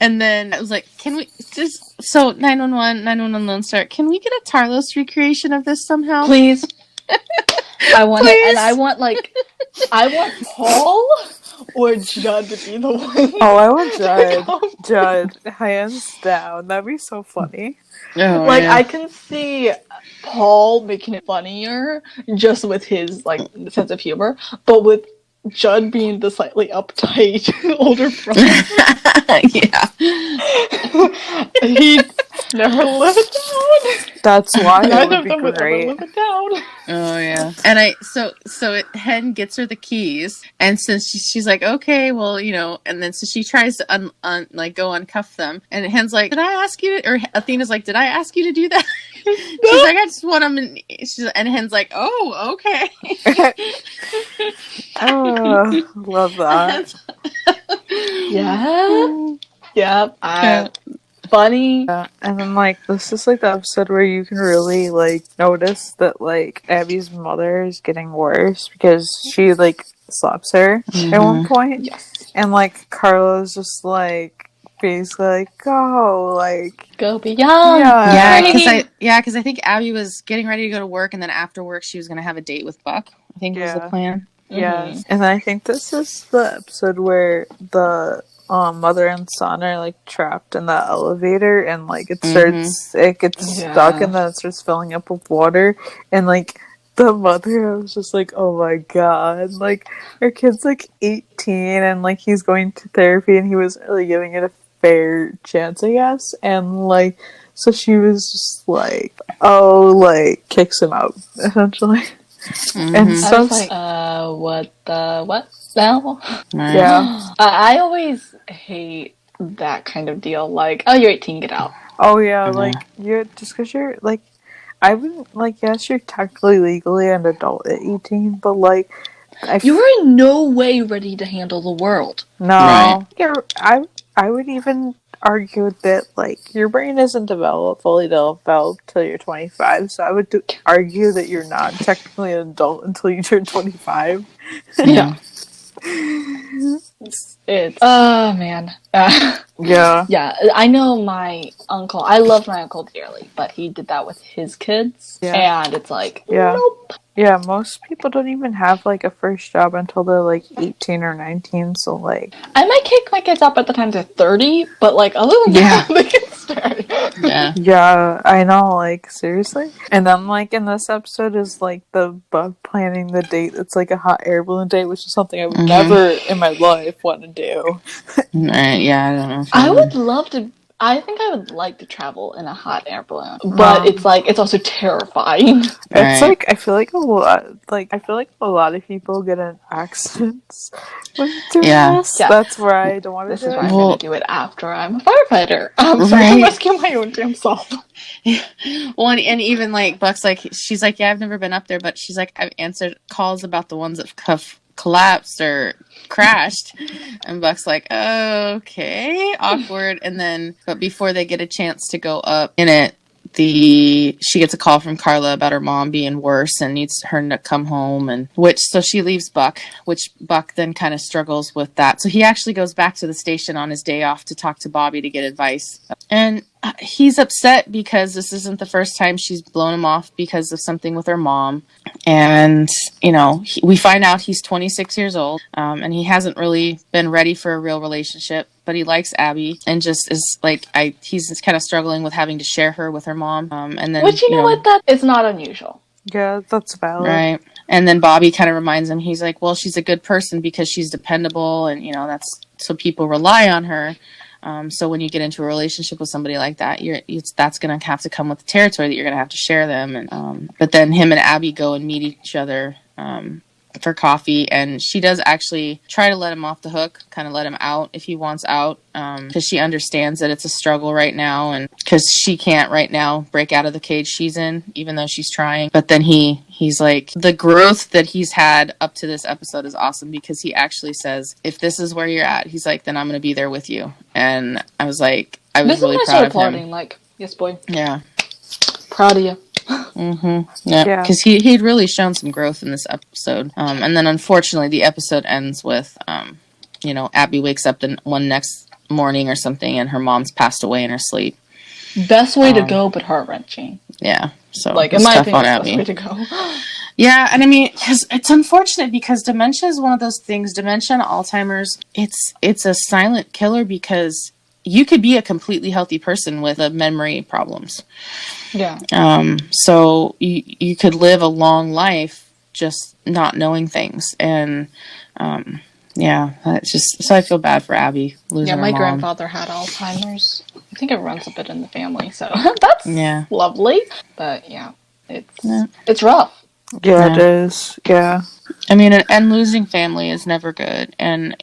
And then I was like, can we just... So, 911 Lone Star, can we get a Tarlos recreation of this somehow? Please. I want it, and I want Paul or Judd to be the one. Oh, I want Judd. Judd, hands down. That'd be so funny. Oh, I can see Paul making it funnier just with his, like, sense of humor, but with Judd being the slightly uptight older brother. Yeah. He never lived it down. That's why Neither it would of be them would ever great. live it down. Oh, yeah. And Hen gets her the keys, and since she's like, okay, well, and then so she tries to go uncuff them, and Hen's like, did I ask you to, or Athena's like, did I ask you to do that? She's like, I just want them, and Hen's like, oh, okay. Oh, love that. Yeah. Funny. Yeah, and then, this is, the episode where you can really, notice that, Abby's mother is getting worse because she, slaps her at one point. Yes. And, Carla's just, basically, go be young. Yeah, because I think Abby was getting ready to go to work, and then after work she was going to have a date with Buck. I think was the plan. Yes. Mm-hmm. And I think this is the episode where the mother and son are trapped in the elevator, and it gets stuck, and then it starts filling up with water, and the mother, I was just like, oh my god, our kid's 18, and he's going to therapy, and he wasn't really giving it a fair chance, I guess, and so she was just kicks him out essentially. And so I was what now? Yeah. I always hate that kind of deal. Oh, you're 18, get out. Oh yeah, you're just because you're I wouldn't yes, you're technically legally an adult at 18, but You're in no way ready to handle the world. No. Right. Yeah, I would even argue that, like, your brain isn't fully developed till you're 25, so I would argue that you're not technically an adult until you turn 25. Yeah. It's oh man. Yeah. Yeah, I know my uncle. I love my uncle dearly, but he did that with his kids, Yeah. and it's like, Yeah. nope. Yeah, most people don't even have, like, a first job until they're, like, 18 or 19, so, like... I might kick my kids up at the time they're 30, but, like, other than that, they can stay. Yeah. Yeah, I know, like, seriously? And then, like, in this episode is, like, the bug planning the date. It's, like, a hot air balloon date, which is something I would never in my life want to do. Right, yeah, I don't know. I would love to. I think I would like to travel in a hot air balloon, but it's like it's also terrifying. It's like I feel like a lot of people get in accidents when doing this. Yeah. That's why I don't want to This do is it. why I'm going to do it after I'm a firefighter. So I can rescue my own damn self. Well, and even like Buck's like, she's like, yeah, I've never been up there, but she's like, I've answered calls about the ones that have collapsed or crashed, and Buck's like, okay, awkward. And then, but before they get a chance to go up in it, she gets a call from Carla about her mom being worse and needs her to come home, and so she leaves Buck, which Buck then kind of struggles with that. So he actually goes back to the station on his day off to talk to Bobby to get advice, and he's upset because this isn't the first time she's blown him off because of something with her mom. And, we find out he's 26 years old, and he hasn't really been ready for a real relationship, but he likes Abby and just is like, he's kind of struggling with having to share her with her mom. And then, Which, you know what, that is not unusual. Yeah, that's valid. Right. And then Bobby kind of reminds him, he's like, well, she's a good person because she's dependable, and, that's so people rely on her. So when you get into a relationship with somebody like that, that's going to have to come with the territory that you're going to have to share them. And but then him and Abby go and meet each other for coffee, and she does actually try to let him off the hook, kind of let him out if he wants out, because she understands that it's a struggle right now, and because she can't right now break out of the cage she's in, even though she's trying. But then he's like, the growth that he's had up to this episode is awesome, because he actually says, if this is where you're at, he's like, then I'm going to be there with you. And I was like, I was really proud of him. Like, yes, boy. Yeah. Proud of you. Yeah, because he'd really shown some growth in this episode, and then unfortunately the episode ends with Abby wakes up one next morning or something, and her mom's passed away in her sleep. Best way to go, but heart-wrenching. Yeah, so like, in my opinion, best way to go. Yeah, and I mean, because it's unfortunate, because dementia is one of those things. Dementia and Alzheimer's, it's a silent killer, because you could be a completely healthy person with memory problems. Yeah. So you could live a long life just not knowing things, and it's just, so I feel bad for Abby losing her mom. Yeah, my grandfather had Alzheimer's. I think it runs a bit in the family, so that's lovely. But it's rough. Yeah, it is. Yeah. I mean, and losing family is never good, and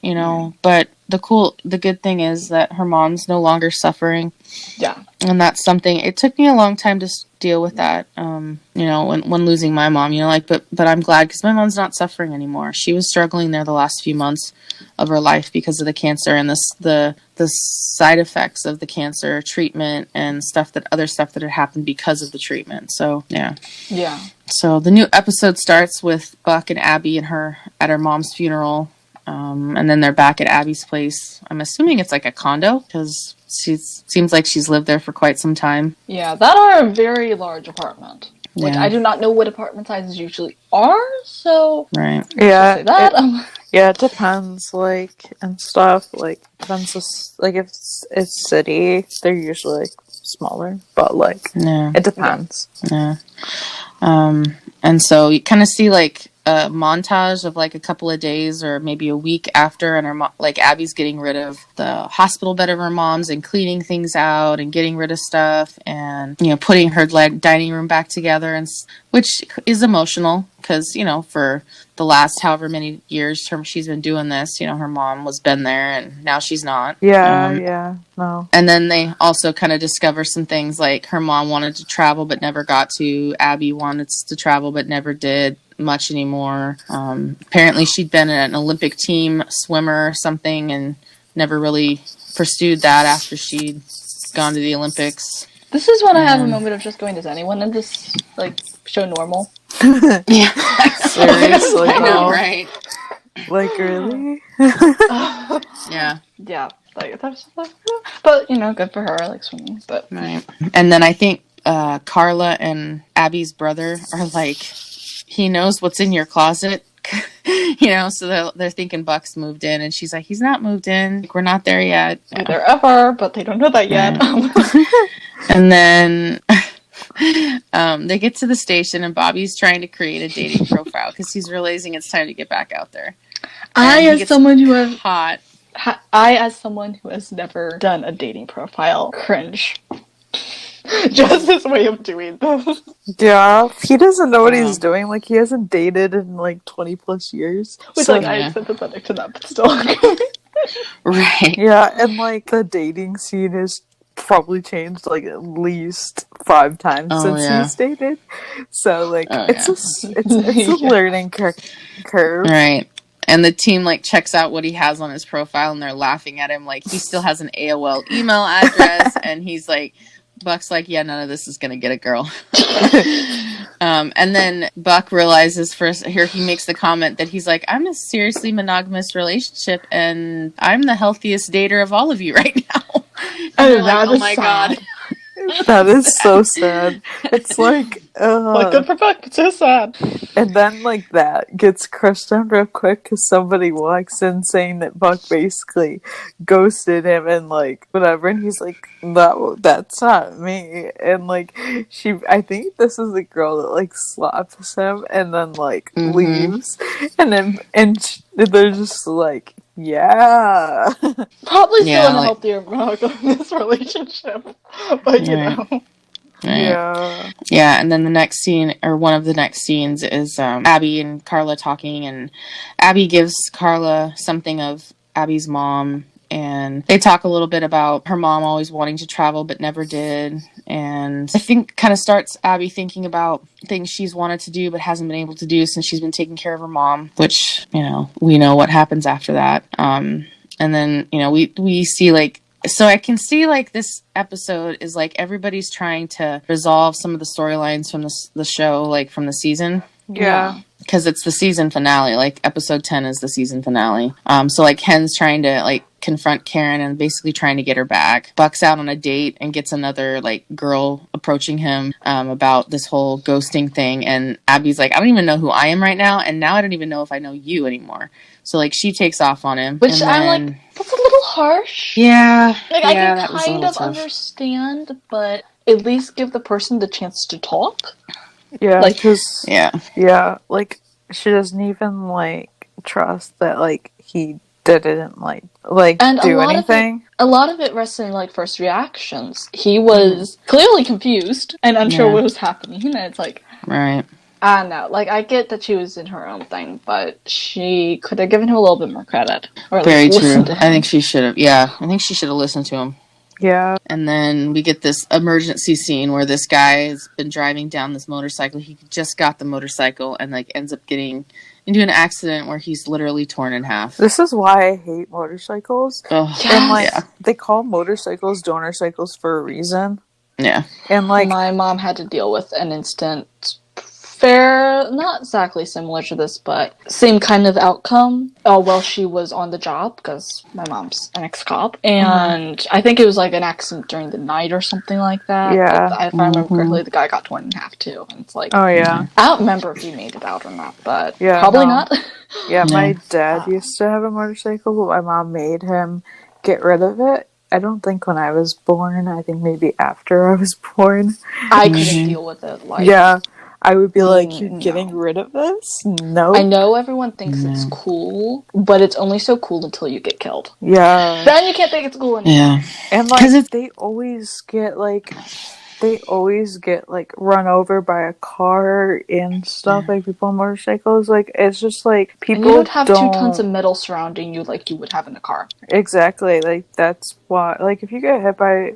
but the good thing is that her mom's no longer suffering. Yeah. And that's something, it took me a long time to deal with that, when losing my mom, but I'm glad, because my mom's not suffering anymore. She was struggling there the last few months of her life because of the cancer and the side effects of the cancer treatment and other stuff that had happened because of the treatment. So, yeah. Yeah. So the new episode starts with Buck and Abby and her at her mom's funeral. And then they're back at Abby's place. I'm assuming it's like a condo, because she seems like she's lived there for quite some time. Yeah, that are a very large apartment. Which Yeah. I do not know what apartment sizes usually are, so... Right. Yeah. Say that. It depends, like, and stuff. Like, depends, like, if it's city, they're usually, like, smaller. But, like, it depends. Yeah. And so you kind of see, like, a montage of like a couple of days or maybe a week after, and her Abby's getting rid of the hospital bed of her mom's and cleaning things out and getting rid of stuff and putting her dining room back together and which is emotional because, for the last however many years she's been doing this, her mom was been there and now she's not. Yeah, no. And then they also kind of discover some things like her mom wanted to travel but never got to. Abby wanted to travel but never did much anymore. Apparently she'd been an Olympic team swimmer or something and never really pursued that after she'd gone to the Olympics. This is when I have a moment of just going, does anyone in this show normal? Yeah. Seriously, I know, right? Like, really? Yeah. Yeah. But, good for her. I like swimming. But right. And then I think Carla and Abby's brother are like, he knows what's in your closet. So they're thinking Buck's moved in, and she's like, he's not moved in. We're not there yet. There ever, but they don't know that yet. And then they get to the station, and Bobby's trying to create a dating profile because he's realizing it's time to get back out there. I, as someone who has never done a dating profile, cringe. Just his way of doing this. Yeah, he doesn't know what he's doing. Like, he hasn't dated in 20 plus years. Which, I'm sympathetic to that, but still. Right. Yeah, and the dating scene has probably changed at least 5 times since he's dated. So it's a learning curve. Right. And the team checks out what he has on his profile, and they're laughing at him he still has an AOL email address, and he's Buck's yeah, none of this is gonna get a girl. And then Buck realizes he makes the comment that he's I'm in a seriously monogamous relationship, and I'm the healthiest dater of all of you right now. And oh my god. That is so sad. It's good for Buck, but so sad. And then that gets crushed down real quick because somebody walks in saying that Buck basically ghosted him and whatever, and he's that's not me. And I think this is the girl that slaps him and then leaves, and then they're just yeah. Probably still in a healthier monogamous relationship. But Right. Yeah. Yeah, and then the next scene, or one of the next scenes, is Abby and Carla talking, and Abby gives Carla something of Abby's mom, and they talk a little bit about her mom always wanting to travel but never did, and I think kind of starts Abby thinking about things she's wanted to do but hasn't been able to do since she's been taking care of her mom, which, we know what happens after that. And then, we see so I can see this episode is everybody's trying to resolve some of the storylines from the show, from the season. Yeah. Because it's the season finale. Episode 10 is the season finale. So Ken's trying to confront Karen and basically trying to get her back. Buck's out on a date and gets another girl approaching him about this whole ghosting thing. And Abby's I don't even know who I am right now. And now I don't even know if I know you anymore. So she takes off on him. Which I'm that's a little harsh. Yeah. I can kind of understand, but at least give the person the chance to talk. Yeah, because yeah, she doesn't even trust that he didn't and do anything. A lot of it rests in first reactions. He was clearly confused and unsure what was happening, and it's right. I don't know. I get that she was in her own thing, but she could have given him a little bit more credit. Or very true. I think she should have. Yeah, I think she should have listened to him. Yeah. And then we get this emergency scene where this guy has been driving down this motorcycle. He just got the motorcycle and ends up getting into an accident where he's literally torn in half. This is why I hate motorcycles. Oh, and they call motorcycles donorcycles for a reason. Yeah. And my mom had to deal with an instant fair, not exactly similar to this, but same kind of outcome while she was on the job, because my mom's an ex-cop, and I think it was an accident during the night or something like that. Yeah. If I remember correctly, the guy got torn in half too, and it's oh yeah, I don't remember if he made it out or not, but yeah, probably not. Yeah, my dad used to have a motorcycle, but my mom made him get rid of it. I don't think when I was born, I think maybe after I was born. I couldn't deal with it. Yeah. I would be you're getting rid of this? No. I know everyone thinks it's cool, but it's only so cool until you get killed. Yeah. Then you can't think it's cool anymore. Yeah. And they always get they always get like run over by a car and stuff, like people on motorcycles. Like it's just like people And you don't have don't 2 tons of metal surrounding you like you would have in a car. exactly, like that's why, like if you get hit by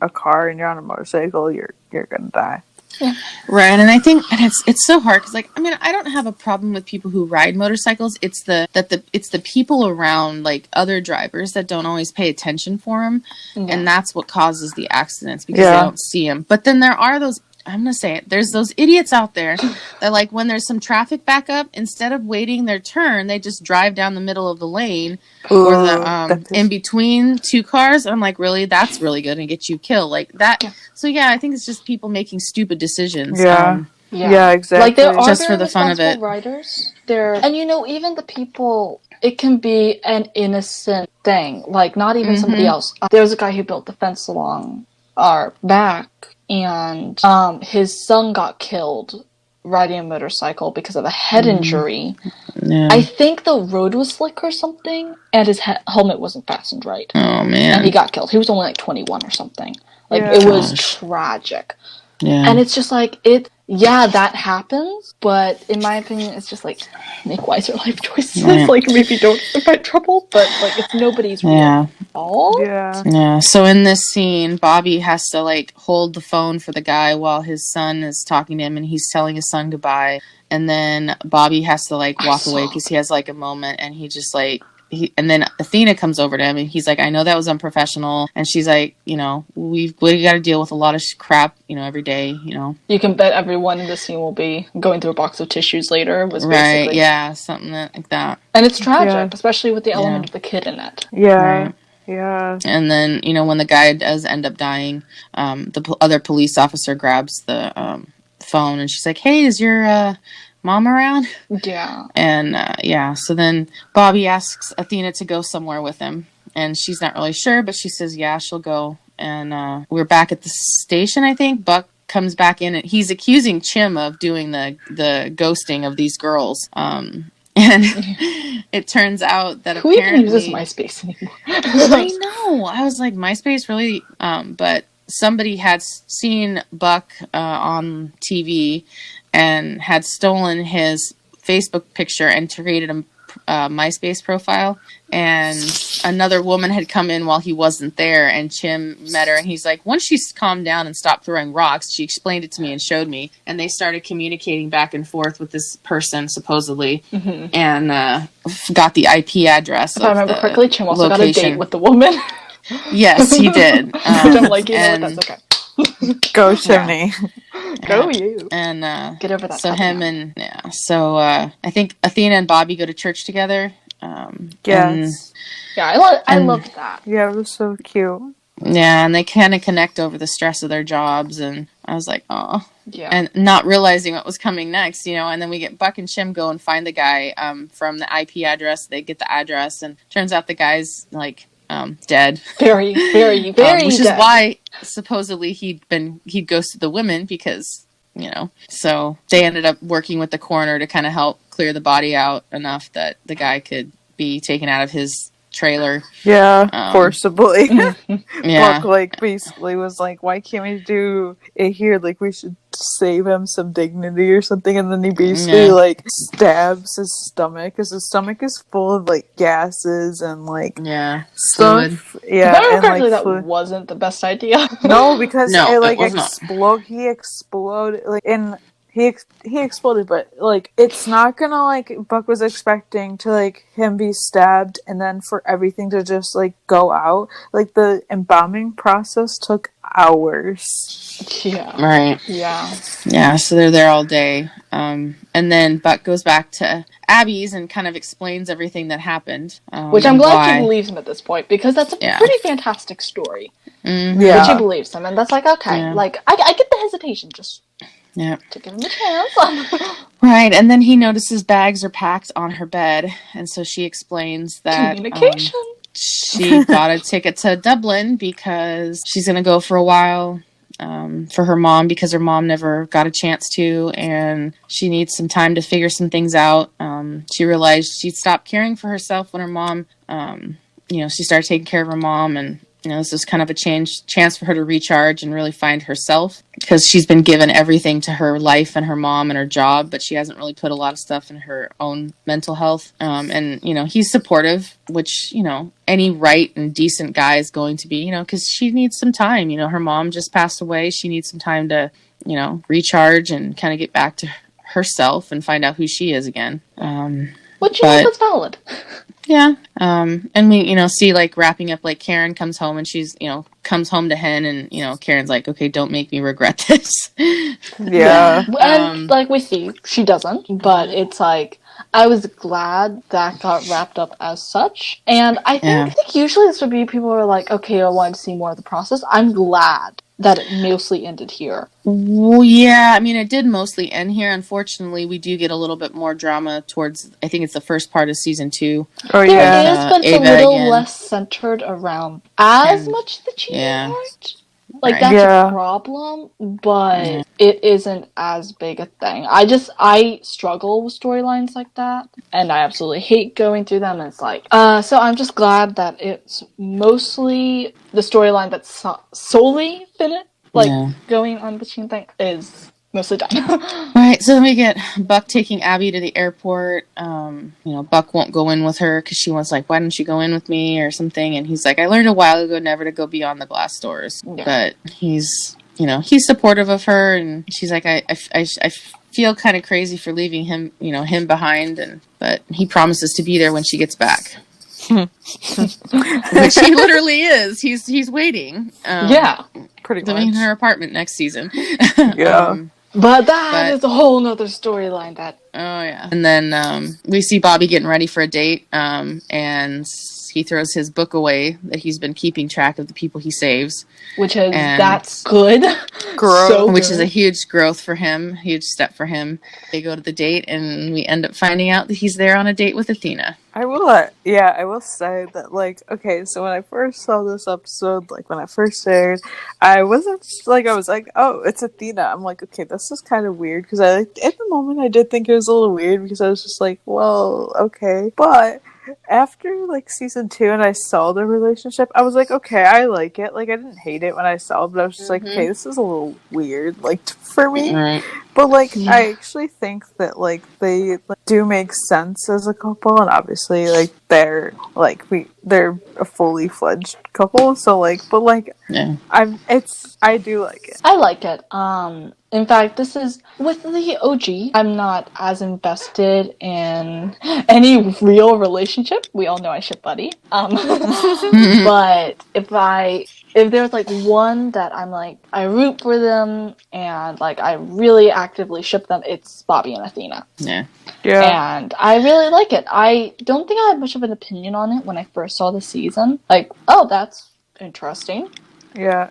a car and you're on a motorcycle, you're gonna die. Yeah. Right, and I think it's so hard because, like, I mean, I don't have a problem with people who ride motorcycles. It's the people around, like other drivers, that don't always pay attention for them, and that's what causes the accidents because they don't see them. But then there are those. I'm gonna say it. There's those idiots out there that, like, when there's some traffic backup, instead of waiting their turn, they just drive down the middle of the lane or the in between 2 cars. I'm like, really? That's really good and get you killed like that. Yeah. So yeah, I think it's just people making stupid decisions. Yeah, exactly. Like there are just for the fun of it. Riders. And even the people. It can be an innocent thing, like not even somebody else. There was a guy who built the fence along our back. And his son got killed riding a motorcycle because of a head injury. Yeah. I think the road was slick or something, and his helmet wasn't fastened right. Oh, man. And he got killed. He was only like 21 or something. Like, it was tragic. Yeah. And it's just like, that happens, but in my opinion, it's just like, make wiser life choices. Yeah. Like, maybe don't fight trouble, but like, it's nobody's real fault. Yeah. So in this scene, Bobby has to like hold the phone for the guy while his son is talking to him, and he's telling his son goodbye. And then Bobby has to like walk away because he has like a moment, and he just like, and then Athena comes over to him, and he's like, I know that was unprofessional. And she's like, you know, we got to deal with a lot of crap, you know, every day, you know. You can bet everyone in this scene will be going through a box of tissues later. Right, yeah, something like that. And it's tragic, especially with the element of the kid in it. Yeah. Right. Yeah. And then, you know, when the guy does end up dying, the other police officer grabs the phone, and she's like, hey, is your mom around? Yeah. And so then Bobby asks Athena to go somewhere with him, and she's not really sure, but she says she'll go. And we're back at the station, I think. Buck comes back in, and he's accusing Chim of doing the ghosting of these girls. And it turns out that who apparently even uses MySpace anymore? I know. I was like, MySpace really? But somebody had seen Buck on TV and had stolen his Facebook picture and created a MySpace profile. And another woman had come in while he wasn't there, and Chim met her, and he's like, once she's calmed down and stopped throwing rocks, she explained it to me and showed me, and they started communicating back and forth with this person, supposedly, and got the IP address. If I remember correctly, Chim also got a date with the woman. Yes, he did. I'm like, you know what, that's okay. Go Chimney. Go you. And get over that. So him and I think Athena and Bobby go to church together. Yes. I loved that. Yeah, it was so cute. Yeah, and they kind of connect over the stress of their jobs, and I was like, oh. Yeah. And not realizing what was coming next, you know, and then we get Buck and Chim go and find the guy from the IP address. They get the address, and turns out the guy's like dead. Very, very, very dead. Which is why supposedly he'd ghosted the women, because, you know, so they ended up working with the coroner to kind of help clear the body out enough that the guy could be taken out of his trailer. Yeah, forcibly. Yeah. Buck, like, basically was like, why can't we do it here? Like, we should save him some dignity or something. And then he basically, like, stabs his stomach, because his stomach is full of, like, gases and, like, stuff. Fluid. Yeah. But apparently that wasn't the best idea. No, because it, like, he exploded, like, in... He exploded, but, like, it's not gonna, like, Buck was expecting to, like, him be stabbed and then for everything to just, like, go out. Like, the embalming process took hours. Yeah. Right. Yeah. Yeah, so they're there all day. And then Buck goes back to Abby's and kind of explains everything that happened. Which I'm glad he believes him at this point, because that's a pretty fantastic story. Mm-hmm. Yeah. Which he believes him, and that's like, okay, like, I get the hesitation, just... Yeah. To give him a chance. Right, and then he notices bags are packed on her bed, and so she explains that communication. She got a ticket to Dublin because she's going to go for a while for her mom, because her mom never got a chance to, and she needs some time to figure some things out. She realized she'd stopped caring for herself when her mom, she started taking care of her mom, and this is kind of a chance for her to recharge and really find herself, because she's been given everything to her life and her mom and her job, but she hasn't really put a lot of stuff in her own mental health. And, he's supportive, which, any right and decent guy is going to be, because she needs some time. Her mom just passed away. She needs some time to, recharge and kind of get back to herself and find out who she is again. Which, that's valid. Yeah. And we, see, like, wrapping up, like, Karen comes home and she's, comes home to Hen, and, Karen's like, okay, don't make me regret this. Yeah. And, like, we see, she doesn't, but it's like, I was glad that got wrapped up as such. And I think usually this would be people who are like, okay, I wanted to see more of the process. I'm glad that it mostly ended here. Well, yeah, I mean, it did mostly end here. Unfortunately, we do get a little bit more drama towards, I think it's the first part of season 2. Oh, yeah. There is, but it's a little less centered around as much the cheating part. Like, that's a problem, but it isn't as big a thing. I struggle with storylines like that, and I absolutely hate going through them, and it's like, so I'm just glad that it's mostly the storyline that's solely finished, going on the cheating thing is mostly done. Right, so then we get Buck taking Abby to the airport. Buck won't go in with her because she was like, why don't you go in with me or something? And he's like, I learned a while ago never to go beyond the glass doors. Yeah. But he's supportive of her, and she's like, I feel kind of crazy for leaving him, him behind, but he promises to be there when she gets back. Which he literally is. He's waiting. Pretty much. Living in her apartment next season. Yeah. But that is a whole nother storyline that... Oh, yeah. And then we see Bobby getting ready for a date, and he throws his book away that he's been keeping track of the people he saves. That's good. Which is a huge growth for him, huge step for him. They go to the date, and we end up finding out that he's there on a date with Athena. I will say that, like, okay, so when I first saw this episode, like, when I first aired, I was like, oh, it's Athena. I'm like, okay, this is kind of weird, because at the moment I did think it was a little weird, because I was just like, well, okay, but after, like, season 2 and I saw the relationship, I was like, okay, I like it. Like, I didn't hate it when I saw it, but I was just like, okay, this is a little weird, like, for me. Right. But, like, I actually think that, like, they do make sense as a couple, and obviously, like, they're a fully fledged couple, so, like, but, like, I do like it. I like it. In fact, this is, with the OG, I'm not as invested in any real relationship. We all know I ship Buddy. But if there's, like, one that I'm, like, I root for them, and, like, I really actively ship them, it's Bobby and Athena. Yeah. And I really like it. I don't think I had much of an opinion on it when I first saw the season. Like, oh, that's interesting. Yeah.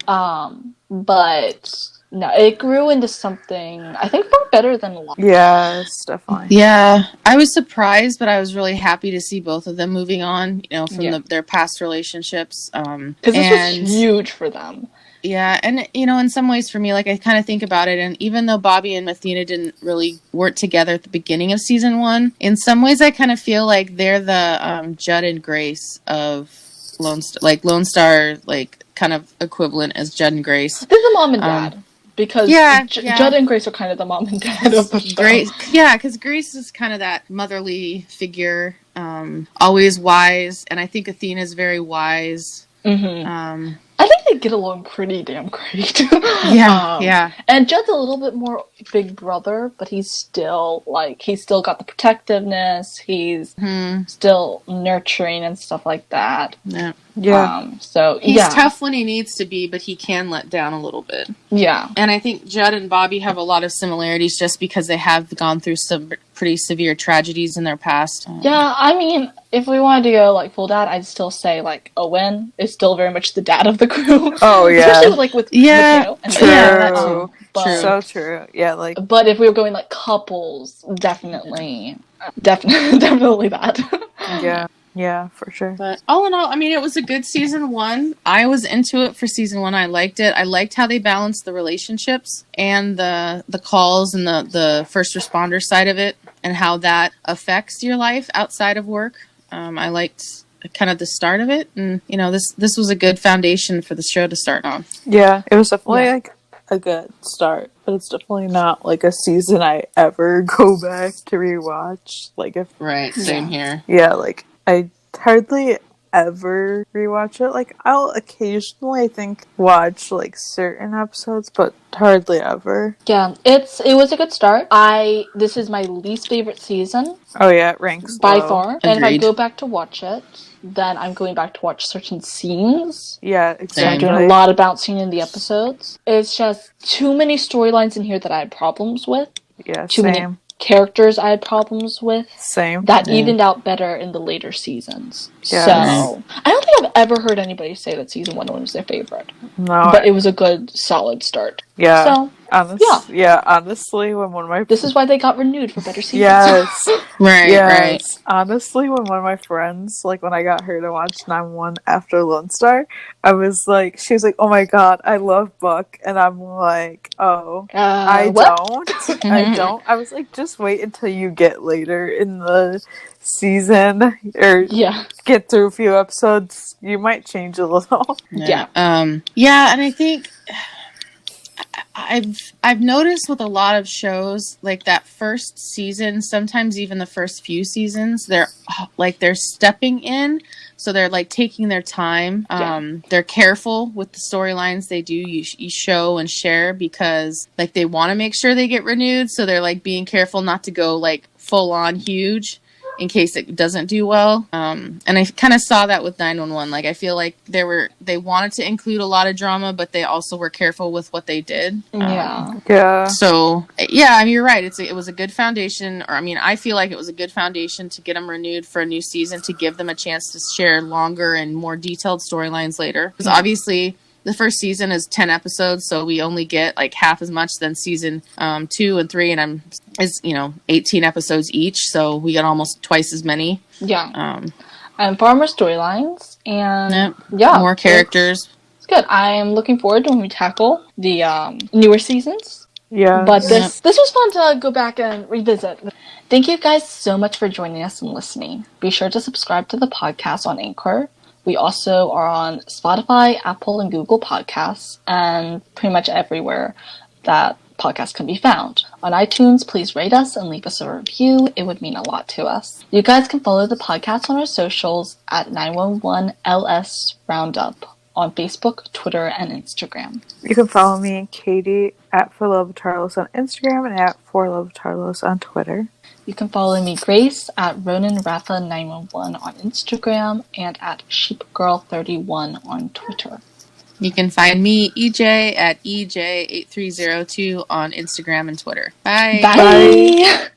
But... no, it grew into something, I think, far better than a lot. Yes, definitely. Yeah, I was surprised, but I was really happy to see both of them moving on, from their past relationships. Because this was huge for them. Yeah, and, in some ways for me, like, I kind of think about it, and even though Bobby and Athena didn't really work together at the beginning of season 1, in some ways I kind of feel like they're the Judd and Grace of Lone Star, like, kind of equivalent as Judd and Grace. They're the mom and dad. Because Judd and Grace are kind of the mom and dad of the show. Because Grace is kind of that motherly figure, always wise, and I think Athena's very wise. Mm-hmm. I think they get along pretty damn great. Yeah. And Judd's a little bit more big brother, but he's still got the protectiveness. He's still nurturing and stuff like that. Yeah. So he's tough when he needs to be, but he can let down a little bit. Yeah. And I think Judd and Bobby have a lot of similarities just because they have gone through some pretty severe tragedies in their past. Yeah, I mean, if we wanted to go, like, full dad, I'd still say, like, Owen is still very much the dad of the crew. Oh, yeah. Especially, with Mateo. And true. That too. But, so true. Yeah, like... But if we were going, like, couples, definitely that. Yeah, for sure. But all in all, I mean, it was a good season 1. I was into it for season 1. I liked it. I liked how they balanced the relationships and the calls and the first responder side of it and how that affects your life outside of work. I liked kind of the start of it, and this was a good foundation for the show to start on. Yeah, it was definitely like a good start, but it's definitely not like a season I ever go back to rewatch. Like if Right, same here. Yeah, like I hardly ever rewatch it. Like I'll occasionally, I think, watch like certain episodes, but hardly ever. Yeah, it was a good start. This is my least favorite season. Oh yeah, it ranks by low. far. Agreed. And if I go back to watch it, then I'm going back to watch certain scenes. Yeah, exactly. I'm doing a lot of bouncing in the episodes. It's just too many storylines in here that I had problems with. Yeah, too same. many characters I had problems with. Same. That evened out better in the later seasons. Yes. So I don't think I've ever heard anybody say that season 1 was their favorite. No, but it was a good, solid start. Yeah. So honestly, when one of my this is why they got renewed for better seasons. Yes. Right. Honestly, when one of my friends, like when I got her to watch 911 after Lone Star, I was like, she was like, "Oh my god, I love Buck," and I'm like, "Oh, I don't." I was like, "Just wait until you get later in the season, or get through a few episodes. You might change a little." Yeah, and I think I've noticed with a lot of shows, like that first season, sometimes even the first few seasons, they're stepping in, so they're like taking their time. They're careful with the storylines they do you show and share, because like they want to make sure they get renewed, so they're like being careful not to go like full on huge in case it doesn't do well. And I kind of saw that with 911. Like I feel like they wanted to include a lot of drama, but they also were careful with what they did. So I mean, you're right. It was a good foundation, or I mean, I feel like it was a good foundation to get them renewed for a new season, to give them a chance to share longer and more detailed storylines later. Because obviously the first season is 10 episodes, so we only get like half as much than season 2 and 3, and 18 episodes each, so we get almost twice as many. And far more storylines, and more characters. It's good. I am looking forward to when we tackle the newer seasons. But this was fun to go back and revisit. Thank you guys so much for joining us and listening. Be sure to subscribe to the podcast on Anchor. We also are on Spotify, Apple, and Google Podcasts, and pretty much everywhere that podcasts can be found. On iTunes, please rate us and leave us a review. It would mean a lot to us. You guys can follow the podcast on our socials at 911LS Roundup on Facebook, Twitter, and Instagram. You can follow me, Katie, at For Love of Tarlos on Instagram and at For Love of Tarlos on Twitter. You can follow me, Grace, at RonanRafa911 on Instagram and at SheepGirl31 on Twitter. You can find me, EJ, at EJ8302 on Instagram and Twitter. Bye. Bye.